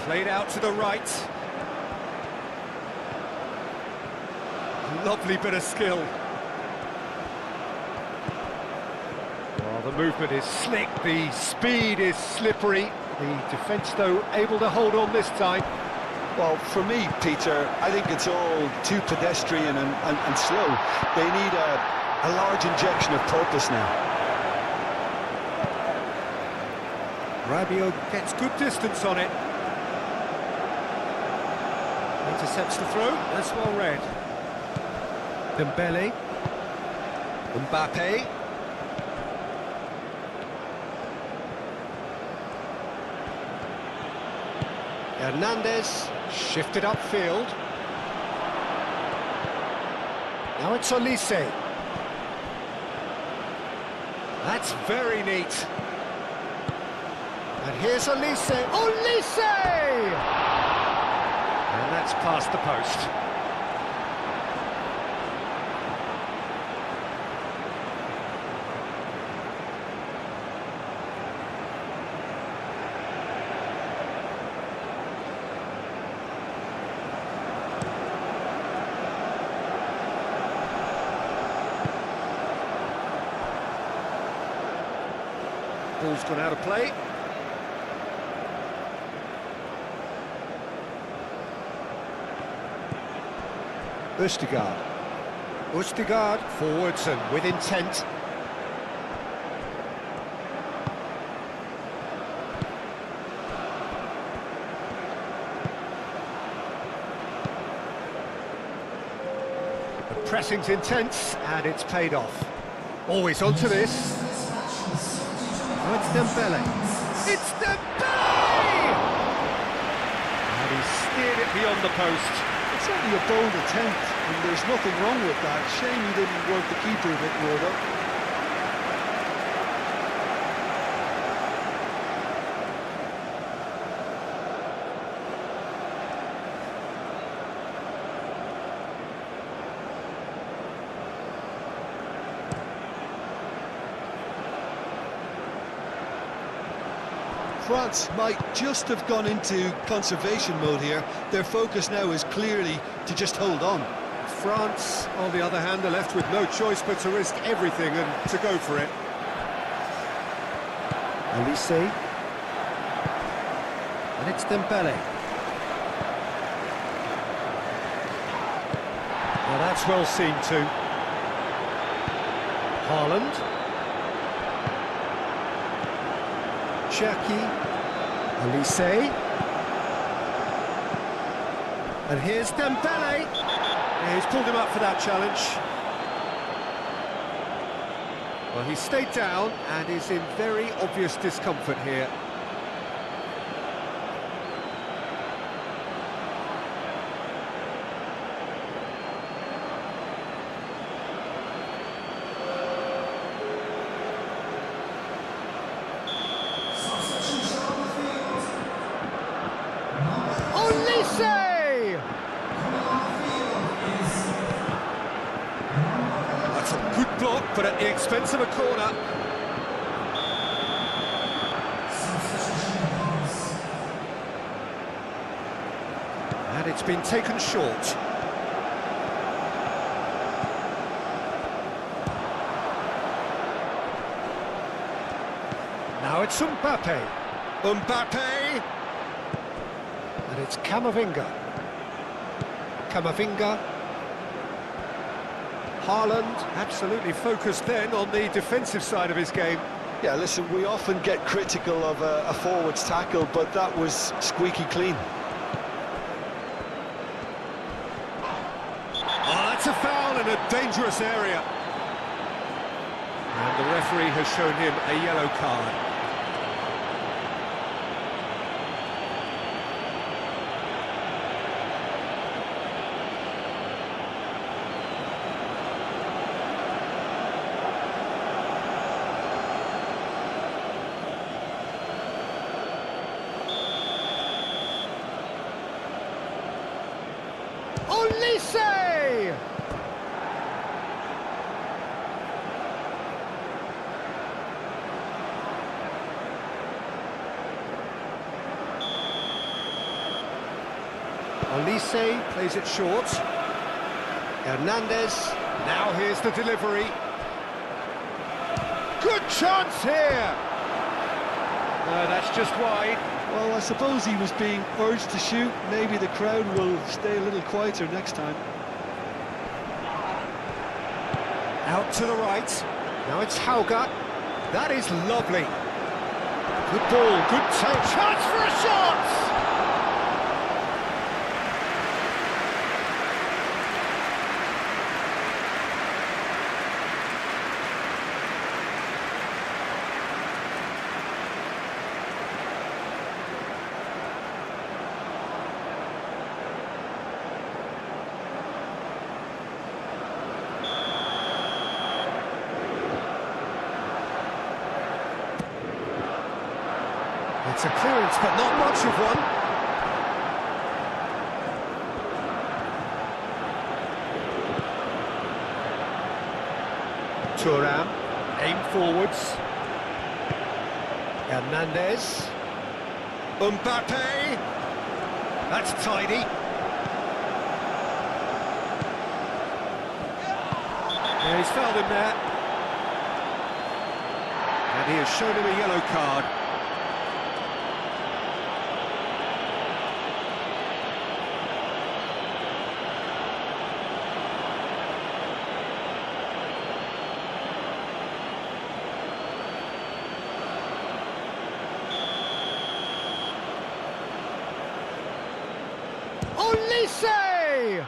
Played out to the right. Lovely bit of skill. The movement is slick, the speed is slippery. The defence, though, able to hold on this time. Well, for me, Peter, I think it's all too pedestrian and slow. They need a large injection of purpose now. Rabiot gets good distance on it. Intercepts the throw, that's well read. Dembele. Mbappe. Hernandez shifted upfield. Now it's Olise. That's very neat. And here's Olise. Olise! And that's past the post. Ball's gone out of play. Odegaard. Odegaard forwards and with intent. The pressing's intense and it's paid off. Always onto this. Oh, it's Dembele. It's Dembele! And he steered it beyond the post. It's only a bold attempt, and there's nothing wrong with that. Shame he didn't work the keeper a bit more, though. France might just have gone into conservation mode here. Their focus now is clearly to just hold on. France, on the other hand, are left with no choice but to risk everything and to go for it. Olise. And it's Dembele. Well, that's well seen too. Haaland. Cherki. Olise. And here's Dembele. Yeah, he's pulled him up for that challenge. Well, he stayed down and is in very obvious discomfort here. That's a good block, but at the expense of a corner. And it's been taken short. Now it's Mbappe. Mbappe! And it's Camavinga. Camavinga. Haaland, absolutely focused then on the defensive side of his game. Yeah, listen, we often get critical of a forward's tackle, but that was squeaky clean. Oh, that's a foul in a dangerous area. And the referee has shown him a yellow card. Olise! Olise plays it short. Hernandez, now here's the delivery. Good chance here! That's just wide. Well, I suppose he was being urged to shoot. Maybe the crowd will stay a little quieter next time. Out to the right. Now it's Hauga. That is lovely. Good ball, good touch. Chance for a shot! It's a clearance, but not much of one. Thuram, aim forwards. Hernandez. Mbappe. That's tidy. Yeah, he's fouled him there. And he has shown him a yellow card. Olise!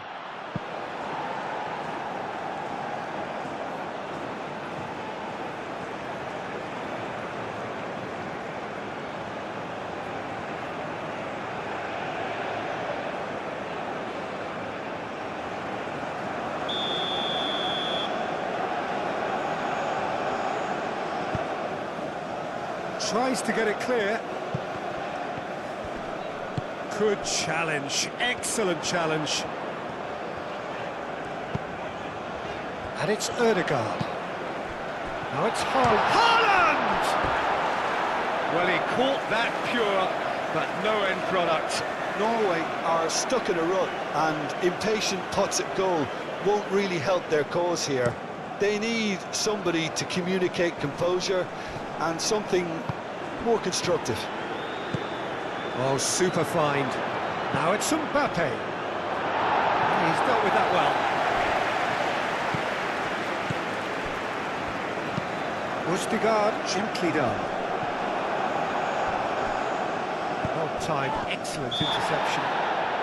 Tries to get it clear. Good challenge, excellent challenge. And it's Ødegaard. Now it's Haaland! Well, he caught that pure, but no end product. Norway are stuck in a rut, and impatient putts at goal won't really help their cause here. They need somebody to communicate composure and something more constructive. Oh, super find. Now it's Mbappe. He's dealt with that well. Ødegaard, gently done. Well timed, excellent interception.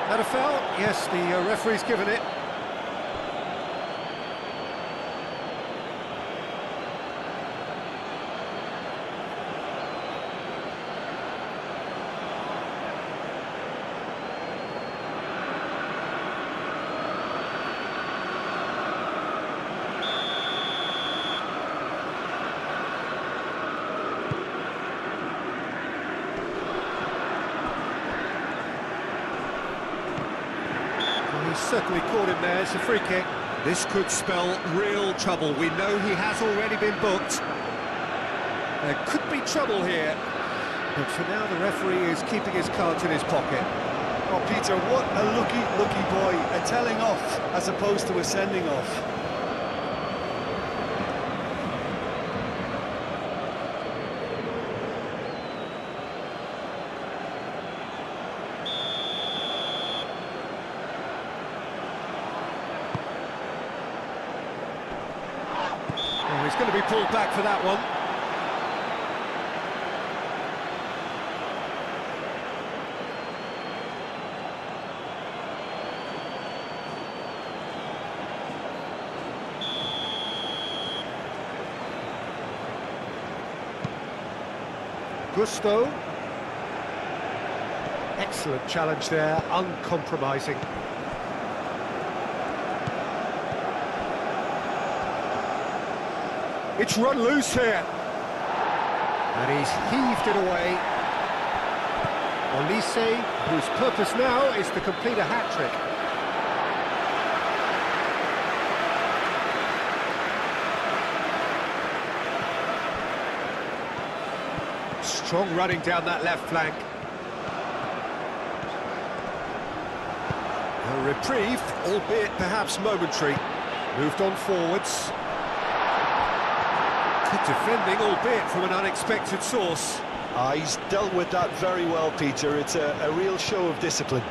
That a foul? Yes, the referee's given it. certainly caught him there. It's a free kick. This could spell real trouble. We know he has already been booked. There could be trouble here. But for now, the referee is keeping his cards in his pocket. Oh, Peter, what a lucky boy. A telling off as opposed to a sending off. Oh, he's going to be pulled back for that one. Gusto. Excellent challenge there, uncompromising. It's run loose here. And he's heaved it away. Olise, whose purpose now is to complete a hat-trick. Strong running down that left flank. A reprieve, albeit perhaps momentary. Moved on forwards. Good defending, albeit from an unexpected source. He's dealt with that very well, Peter. It's a real show of discipline.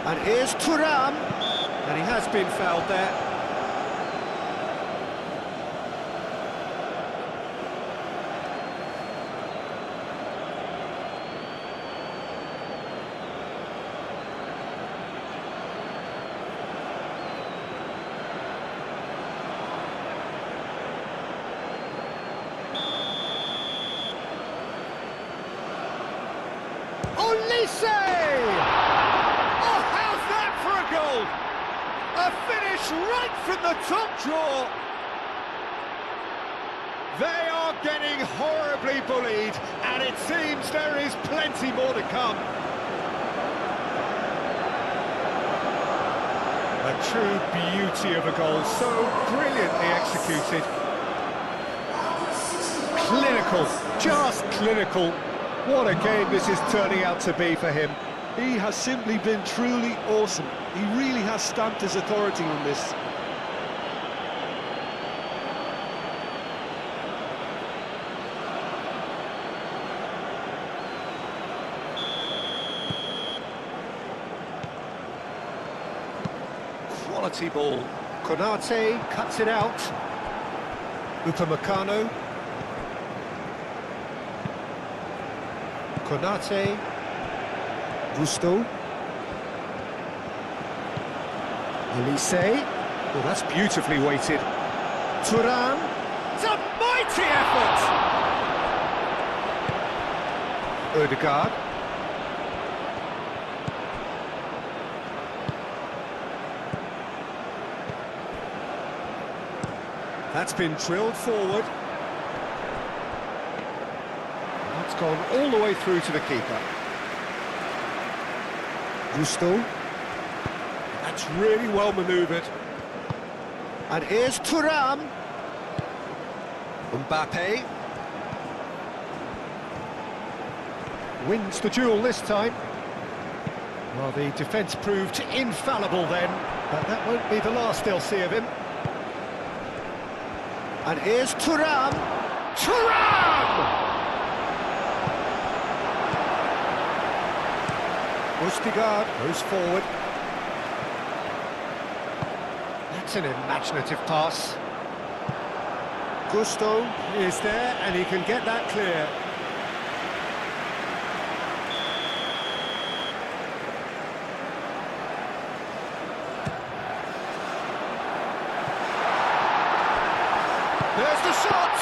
And here's Thuram. And he has been fouled there. Olise! Oh, how's that for a goal? A finish right from the top draw. They are getting horribly bullied, and it seems there is plenty more to come. A true beauty of a goal, so brilliantly executed. Clinical, just clinical. What a game this is turning out to be for him. He has simply been truly awesome. He really has stamped his authority on this. Quality ball. Konate cuts it out. Upamecano. Konate. Gusto. Olise. Oh, that's beautifully weighted. Thuram. It's a mighty effort! Ødegaard. That's been drilled forward. That's gone all the way through to the keeper. Gusto. That's really well manoeuvred. And here's Thuram. Mbappe. Wins the duel this time. Well, the defence proved infallible then, but that won't be the last they'll see of him. And here's Thuram. Thuram! Ødegaard goes forward. That's an imaginative pass. Gusto is there, and he can get that clear. There's the shot!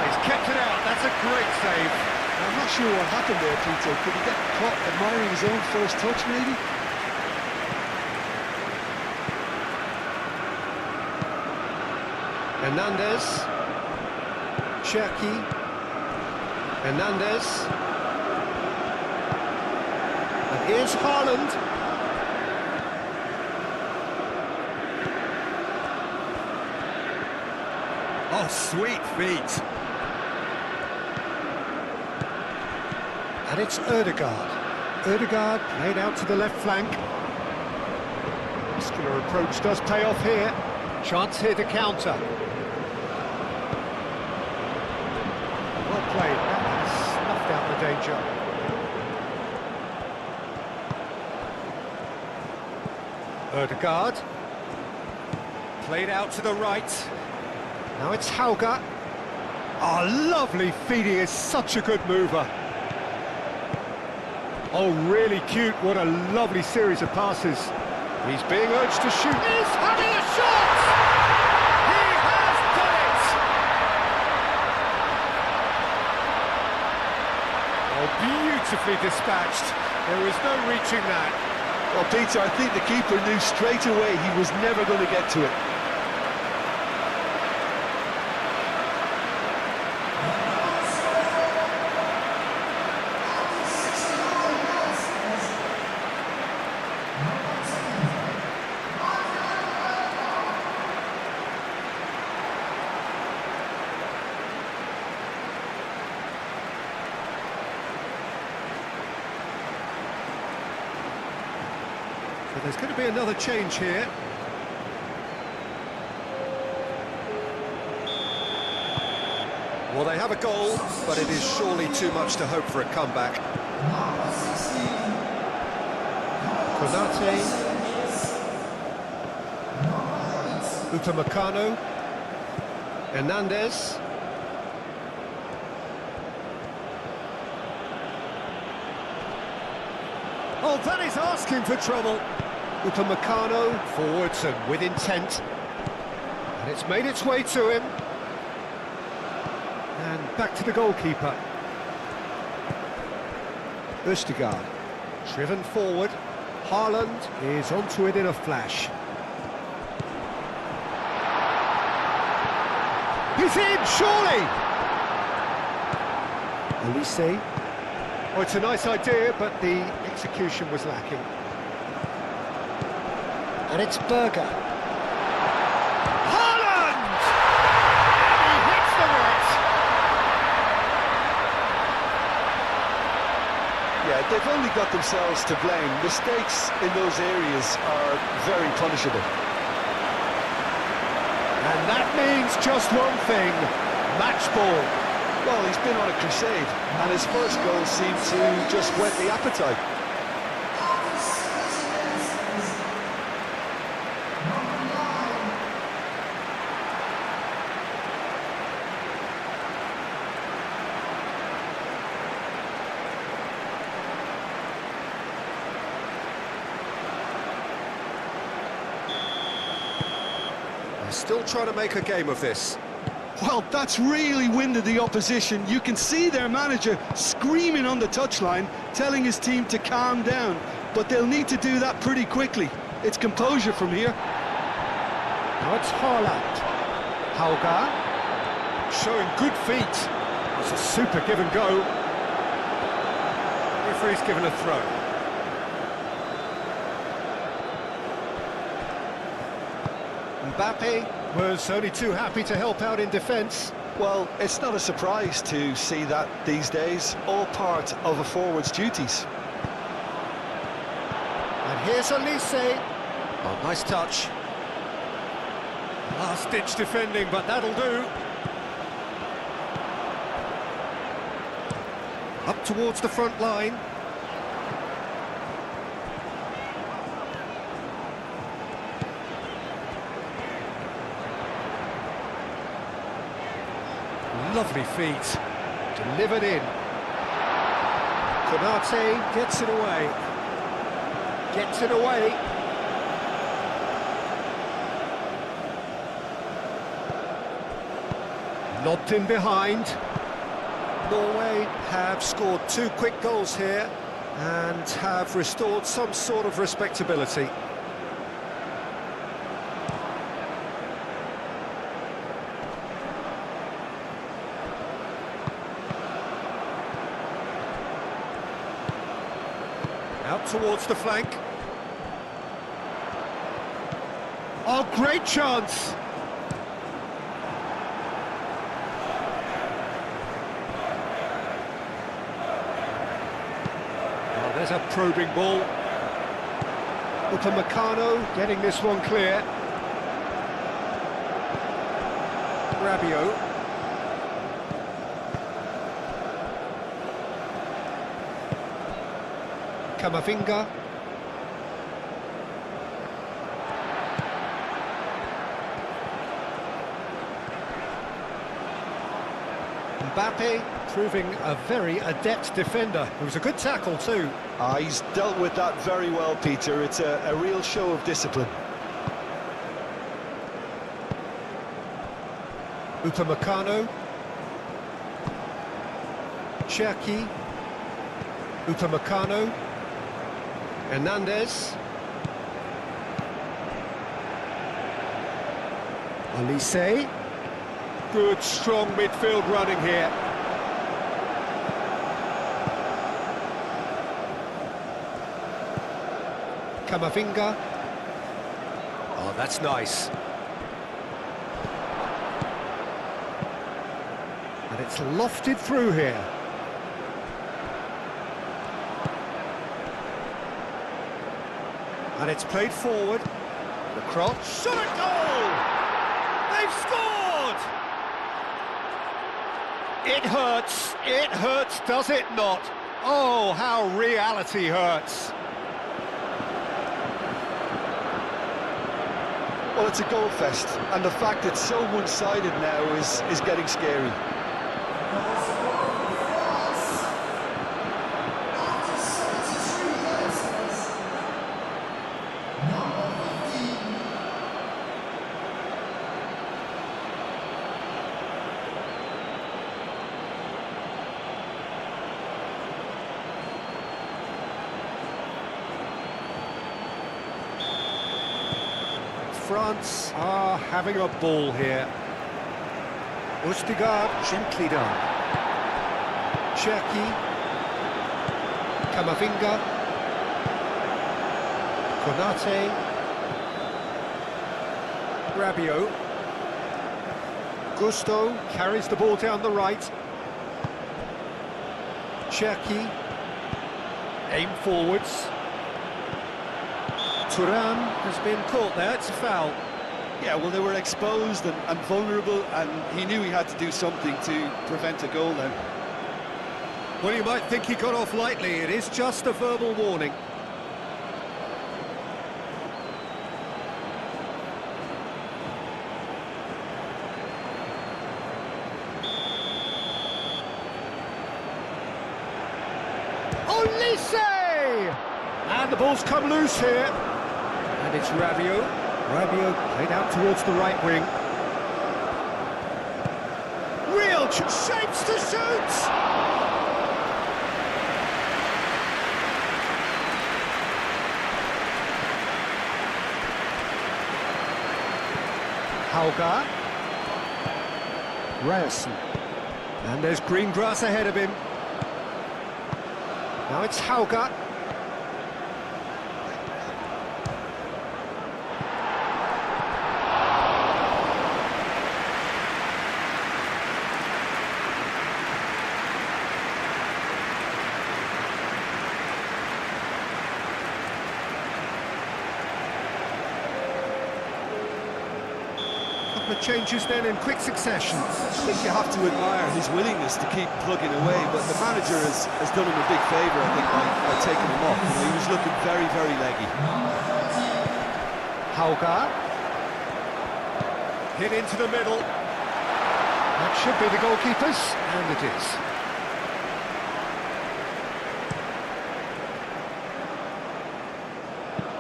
He's kept it out, that's a great save. I'm not sure what happened there, Peter. Could he get caught admiring his own first touch, maybe? Hernandez. Cherki. Hernandez. And here's Haaland. Oh, sweet feet. And it's Ødegaard. Ødegaard played out to the left flank. Muscular approach does pay off here. Chance here to counter. Well played. That snuffed out the danger. Ødegaard. Played out to the right. Now it's Hauga. Oh, lovely feet. He is such a good mover. Oh, really cute. What a lovely series of passes. He's being urged to shoot. He's having a shot! He has done it! Oh, beautifully dispatched. There is no reaching that. Well, Peter, I think the keeper knew straight away he was never going to get to it. So there's going to be another change here. Well, they have a goal, but it is surely too much to hope for a comeback. Konate. Upamecano. Hernandez. Oh, that is asking for trouble. Upamecano forwards and with intent. And it's made its way to him. And back to the goalkeeper. Ødegaard, driven forward. Haaland is onto it in a flash. He's in, surely! Elise. Oh, it's a nice idea, but the execution was lacking. And it's Berger. Haaland! And he hits the net! Yeah, they've only got themselves to blame. Mistakes in those areas are very punishable. And that means just one thing, match ball. Well, he's been on a crusade, and his first goal seemed to just whet the appetite. They're still trying to make a game of this. Well, that's really winded the opposition. You can see their manager screaming on the touchline, telling his team to calm down. But they'll need to do that pretty quickly. It's composure from here. Now it's Haaland. Hauga. Showing good feet. It's a super give and go. Referee's given a throw. Mbappe was only too happy to help out in defence. Well, it's not a surprise to see that these days, all part of a forward's duties. And here's Elise. Oh, nice touch. Last-ditch defending, but that'll do. Up towards the front line. Lovely feet, delivered in. Konate gets it away. Gets it away. Lobbed in behind. Norway have scored 2 quick goals here and have restored some sort of respectability. towards the flank. Oh, great chance! Oh, there's a probing ball. Upamecano getting this one clear. Rabiot. Camavinga. Mbappe proving a very adept defender. It was a good tackle too. He's dealt with that very well, Peter. It's a real show of discipline. Upamecano. Cherki. Upamecano. Hernandez. Olise. Good, strong midfield running here. Camavinga. Oh, that's nice. And it's lofted through here. And it's played forward. The cross. Shot at goal! They've scored! It hurts, does it not? Oh, how reality hurts. Well, it's a goal fest, and the fact it's so one-sided now is getting scary. France are having a ball here. Ustigard, gently done. Cherki. Camavinga. Konate. Rabiot. Gusto carries the ball down the right. Cherki. Aim forwards. Thuram has been caught there, it's a foul. Yeah, well, they were exposed and vulnerable, and he knew he had to do something to prevent a goal then. Well, you might think he got off lightly, it is just a verbal warning. Olise! And the ball's come loose here. And it's Rabiot. Rabiot played out towards the right wing. Real shapes to shoot! Hauga. Ryerson. And there's green grass ahead of him. Now it's Hauga. The changes then in quick succession. I think you have to admire his willingness to keep plugging away, but the manager has done him a big favour, I think, by taking him off. You know, he was looking very, very leggy. Hauga. Hit into the middle. That should be the goalkeepers, and it is.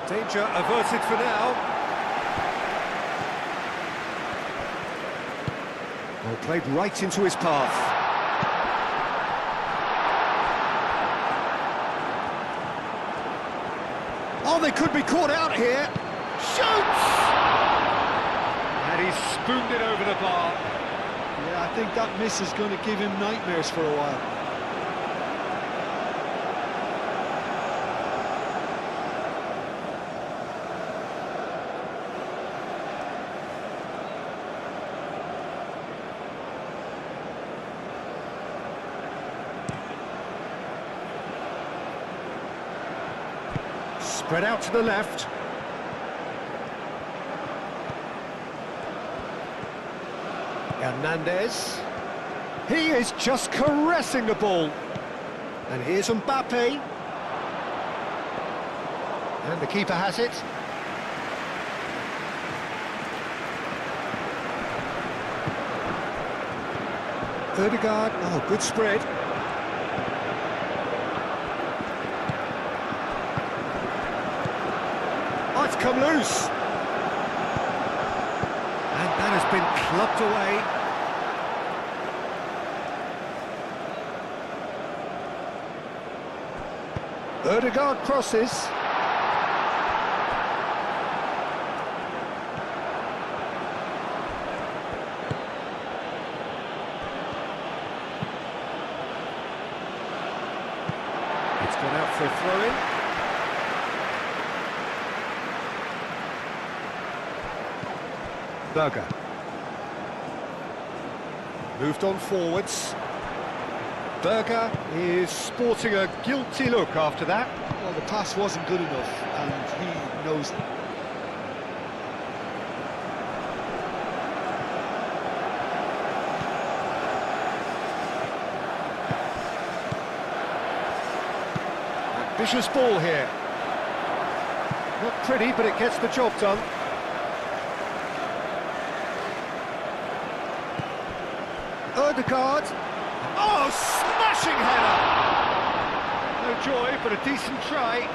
Danger averted for now. Well, played right into his path. Oh, they could be caught out here. Shoots! And he's spooned it over the bar. Yeah, I think that miss is going to give him nightmares for a while. Spread out to the left. Hernandez. He is just caressing the ball. And here's Mbappe. And the keeper has it. Ødegaard, oh, good spread. Oh, it's come loose. And that has been clubbed away. Ødegaard crosses. It's gone out for a throw-in. Berger. Moved on forwards. Berger is sporting a guilty look after that. Well, the pass wasn't good enough, and he knows it. Ambitious ball here. Not pretty, but it gets the job done. Ødegaard. Oh, smashing header! No joy, but a decent try.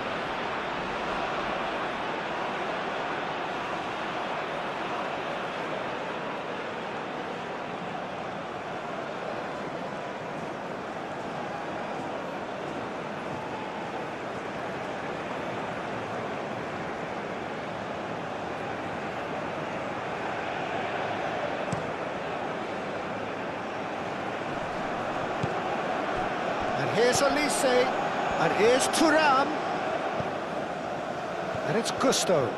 Here's Olise, and here's Thuram, and it's Gusto.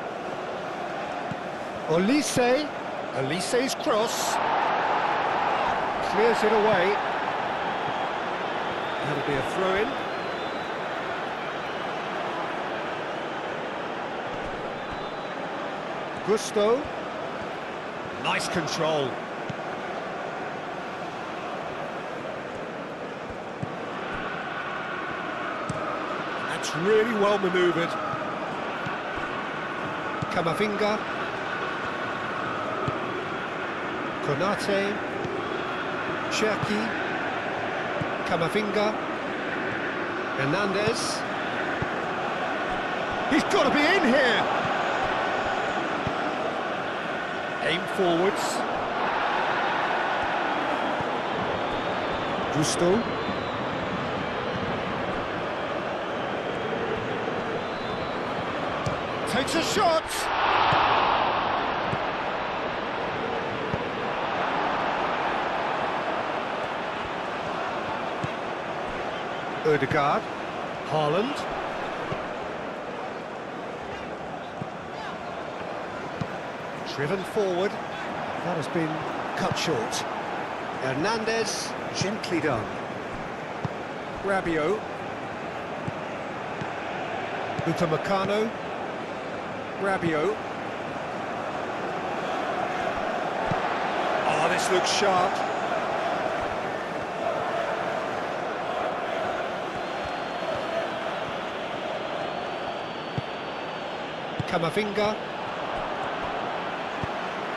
Olise's cross, clears it away. That'll be a throw-in. Gusto, nice control. Really well manoeuvred. Camavinga. Konate. Cherki. Camavinga. Hernandez. He's got to be in here! Aim forwards. Gusto. Takes a shot! Ødegaard. Haaland. Driven forward. That has been cut short. Hernandez, gently done. Rabiot. Upamecano. Rabiot. Oh, this looks sharp. Camavinga.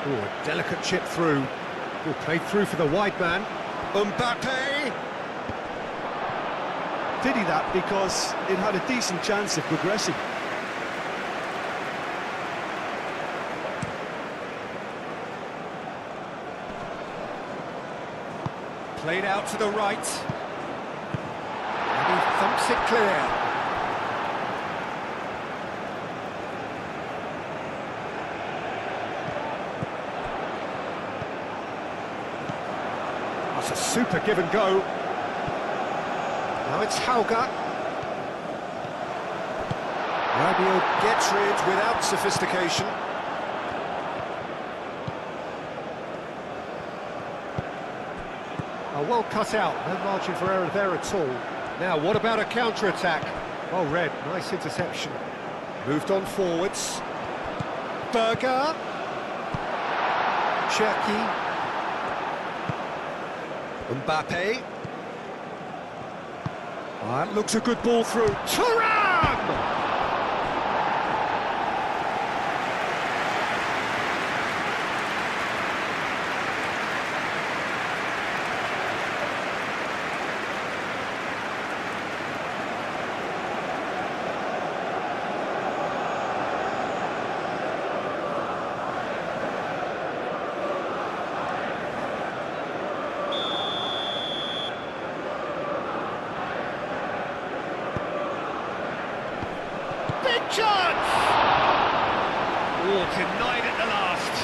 Oh, a delicate chip through. Oh, played through for the wide man. Mbappe! Did he that because it had a decent chance of progressing? Played out to the right. And he thumps it clear. That's a super give and go. Now it's Hauga. Rabiot gets rid without sophistication. Oh, well cut out, no margin for error there at all. Now, what about a counter-attack? Well read, nice interception. Moved on forwards. Berger. Cherki. Mbappe. That looks a good ball through. Thuram! Big chance! Oh, denied at the last.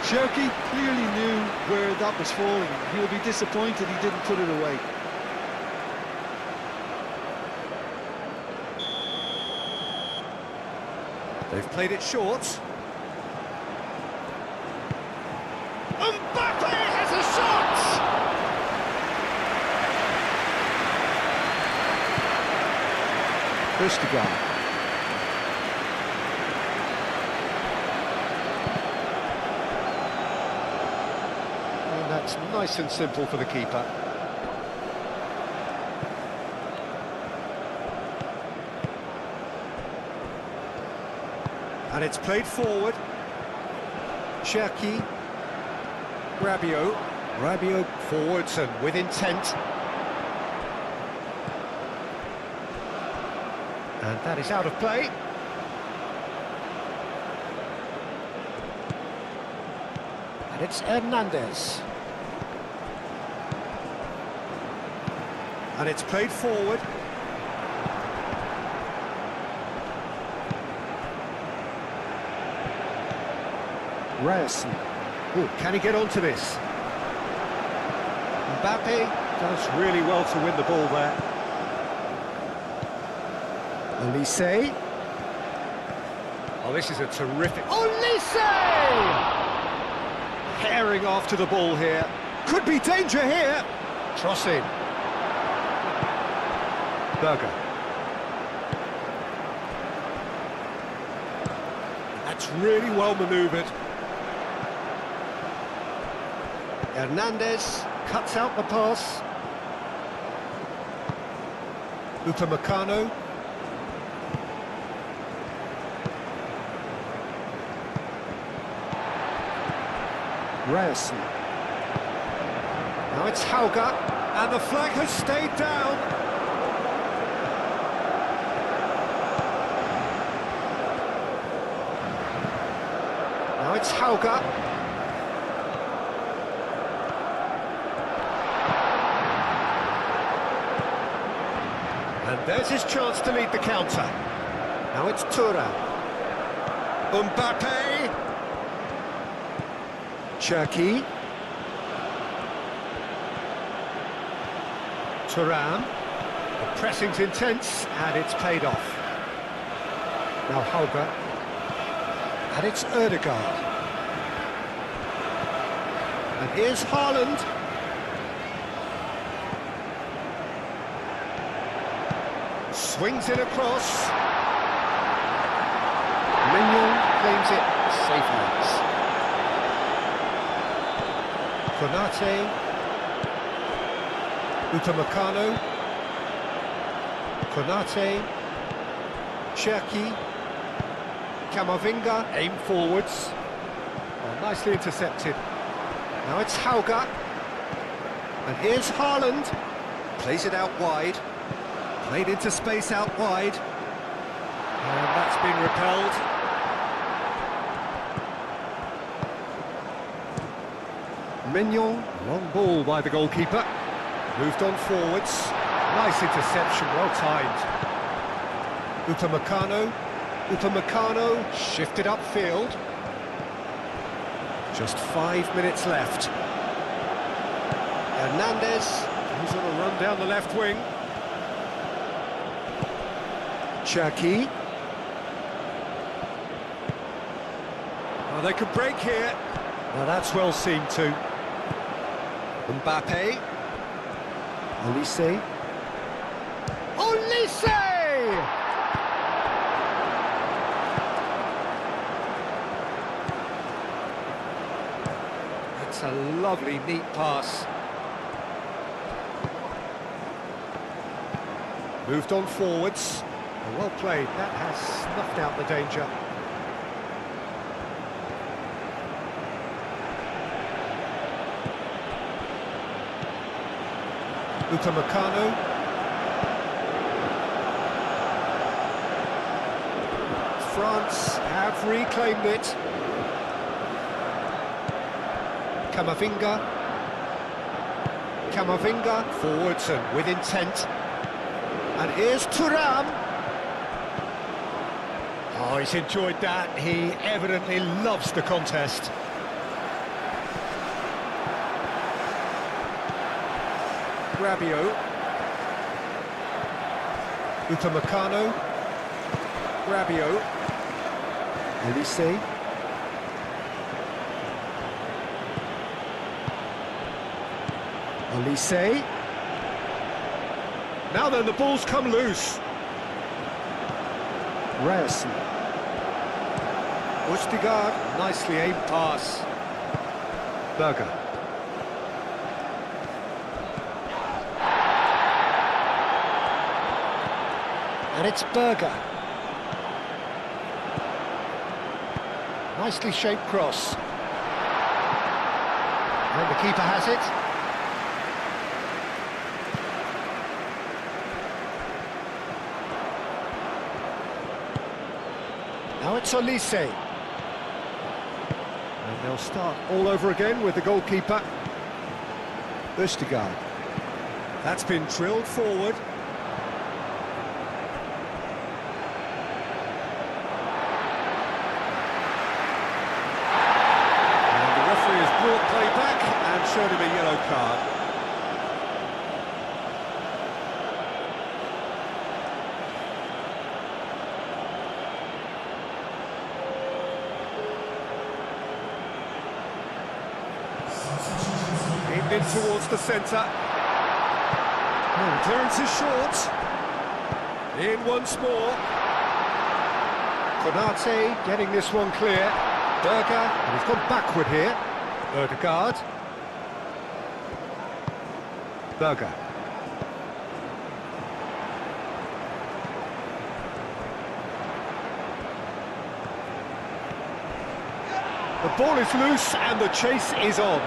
Cherki clearly knew where that was falling. He'll be disappointed he didn't put it away. They've played it short. Mbappe has a shot! Vestergaard. And that's nice and simple for the keeper. And it's played forward. Cherki. Rabiot. Rabiot forwards and with intent. And that is out of play. And it's Hernandez. And it's played forward. Ryerson. Oh, can he get onto this? Mbappe does really well to win the ball there. Olise. Oh, this is a terrific... Olise! Herring after the ball here. Could be danger here. Trossing. Berger. That's really well manoeuvred. Hernandez cuts out the pass. Upamecano. Ryerson. Now it's Hauga, and the flag has stayed down. Now it's Hauga. And there's his chance to lead the counter. Now it's Thuram. Mbappe. Cherki. Thuram. The pressing's intense, and it's paid off. Now Hauga. And it's Ødegaard. And here's Haaland. Swings it across. Mignon claims it safely. Konate. Upamecano. Konate. Cherki. Camavinga. Aim forwards. Oh, nicely intercepted. Now it's Hauga. And here's Haaland. Plays it out wide. Played into space out wide. And that's been repelled. Mignon, long ball by the goalkeeper. Moved on forwards. Nice interception, well timed. Upamecano. Upamecano shifted upfield. Just 5 minutes left. Hernandez goes on a run down the left wing. Cherki. Oh, they could break here. Now that's well seen too. Mbappe. Olise. Olise! That's a lovely, neat pass. Moved on forwards. Well played, that has snuffed out the danger. Upamecano. France have reclaimed it. Camavinga forwards and with intent. And here's Thuram. Oh, he's enjoyed that. He evidently loves the contest. Rabiot. Upamecano. Rabiot. Olise. Olise. Now then, the ball's come loose. Ryerson. Østigard, nicely aimed pass. Berger. And it's Berger. Nicely shaped cross. And the keeper has it. Now it's Olise. And they'll start all over again with the goalkeeper. Østigard. That's been drilled forward. And the referee has brought play back and showed him a yellow card. In towards the centre. Clearance is short. In once more. Konate getting this one clear. Berger, and he's gone backward here. Ødegaard. Berger. The ball is loose and the chase is on.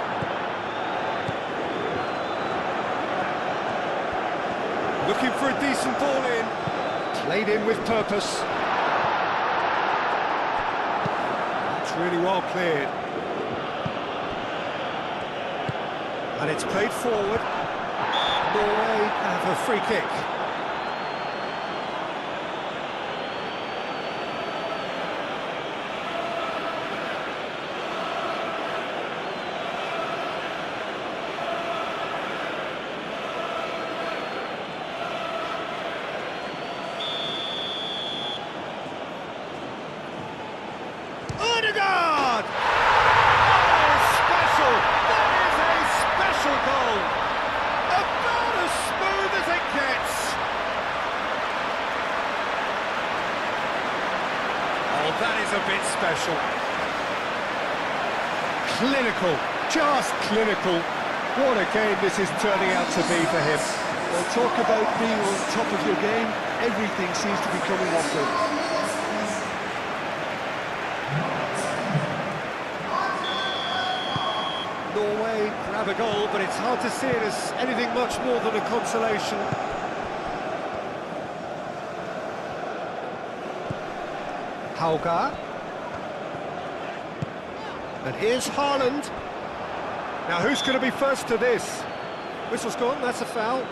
Looking for a decent ball in. Played in with purpose. That's really well cleared. And it's played forward. Norway have a free kick. Ødegaard! Oh, special! That is a special goal! About as smooth as it gets! Oh, that is a bit special. Clinical, just clinical. What a game this is turning out to be for him. Well, talk about being on top of your game. Everything seems to be coming off him. Norway grab a goal, but it's hard to see it as anything much more than a consolation. Hauga. And here's Haaland. Now who's going to be first to this? Whistle's gone, that's a foul.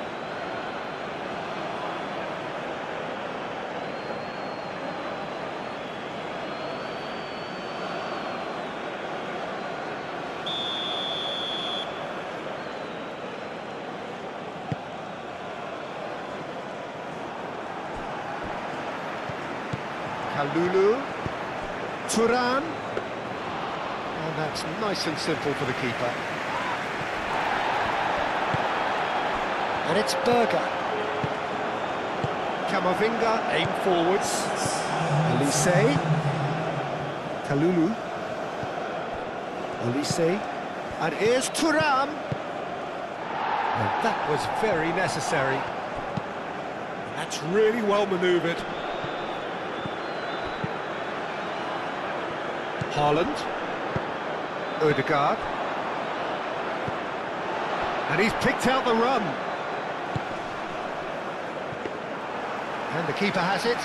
Kalulu, Thuram, and that's nice and simple for the keeper. And it's Berger. Camavinga, aim forwards. Olise, Kalulu, Olise, And here's Thuram. And that was very necessary. That's really well manoeuvred. Haaland. Ødegaard. And he's picked out the run. And the keeper has it.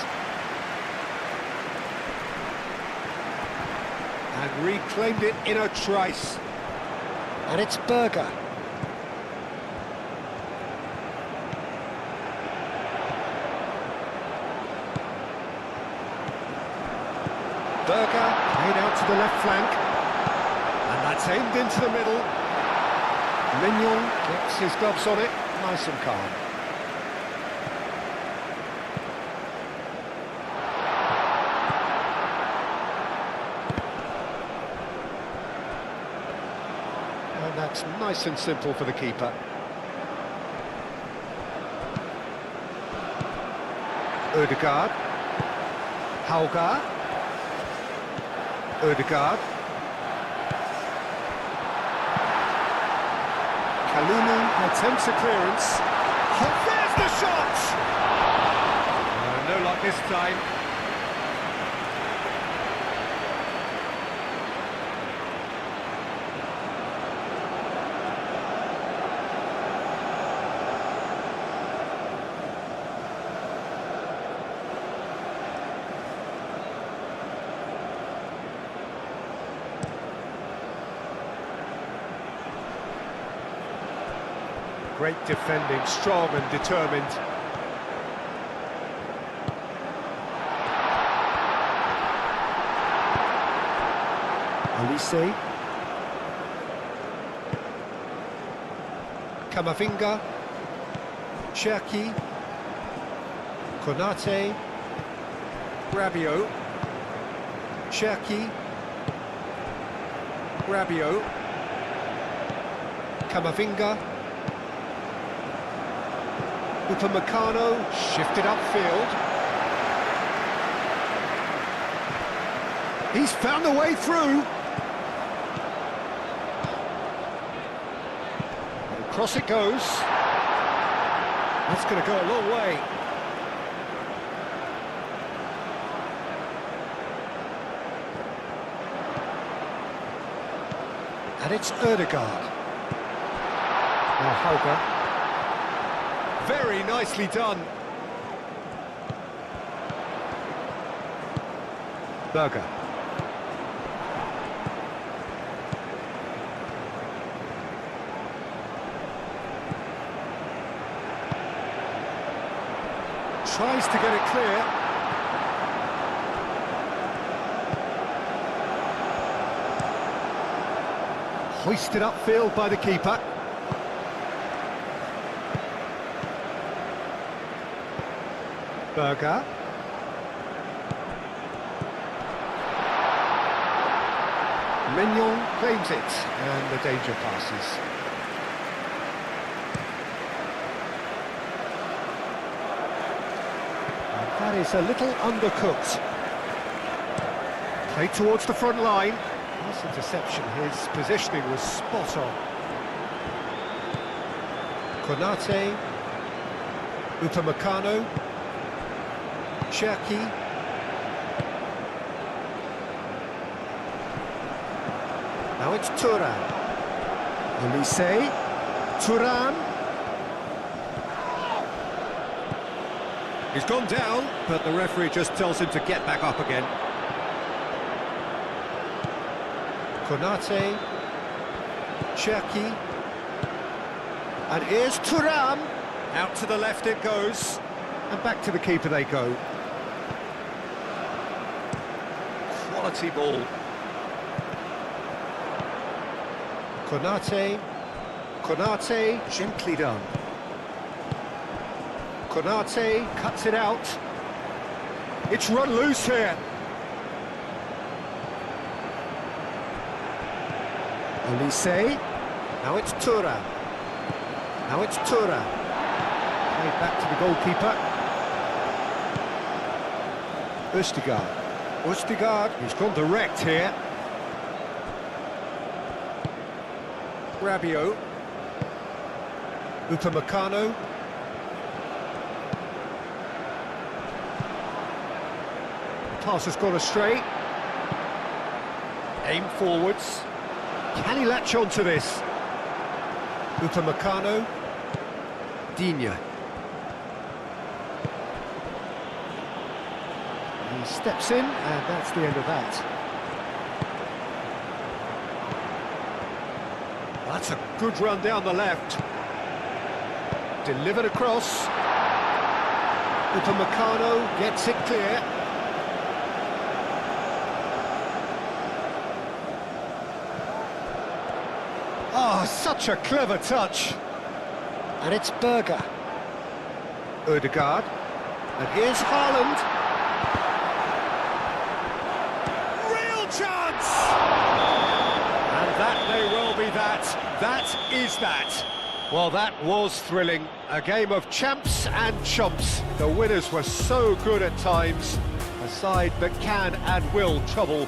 And reclaimed it in a trice. And it's Berger. Berger played out to the left flank. And that's aimed into the middle. Mignon gets his gloves on it, nice and calm. And that's nice and simple for the keeper. Ødegaard. Hauger. Ødegaard. Kalulu attempts a clearance. Oh, there's the shot! No luck this time. Great defending, strong and determined. Olise. Camavinga. Cherki. Konate. Rabiot. Cherki. Rabiot. Camavinga. Upamecano shifted upfield. He's found a way through. And across it goes. That's going to go a long way. And it's Ødegaard. Now Hauger. Very nicely done. Berger. Tries to get it clear. Hoisted upfield by the keeper. Berger. Mignon claims it, and the danger passes. And that is a little undercooked. Played towards the front line. Nice interception, his positioning was spot on. Konate. Upamecano. Cherki. Now it's Thuram. Olise. Thuram. He's gone down, but the referee just tells him to get back up again. Konate. Cherki. And here's Thuram. Out to the left it goes. And back to the keeper they go. Quality ball. Konate. Konate, gently done. Konate cuts it out. It's run loose here. Olise. Now it's Thuram. Now it's Thuram. Played back to the goalkeeper. Ødegaard. Ødegaard, he's gone direct here. Rabiot. Upamecano. Pass has gone astray. Aim forwards. Can he latch on to this? Upamecano. Digne. He steps in, and that's the end of that. That's a good run down the left. Delivered across. Upamecano gets it clear. Oh, such a clever touch. And it's Berger. Ødegaard. And here's Haaland. Real chance! And that may well be that. That is that. Well, that was thrilling. A game of champs and chumps. The winners were so good at times. A side that can and will trouble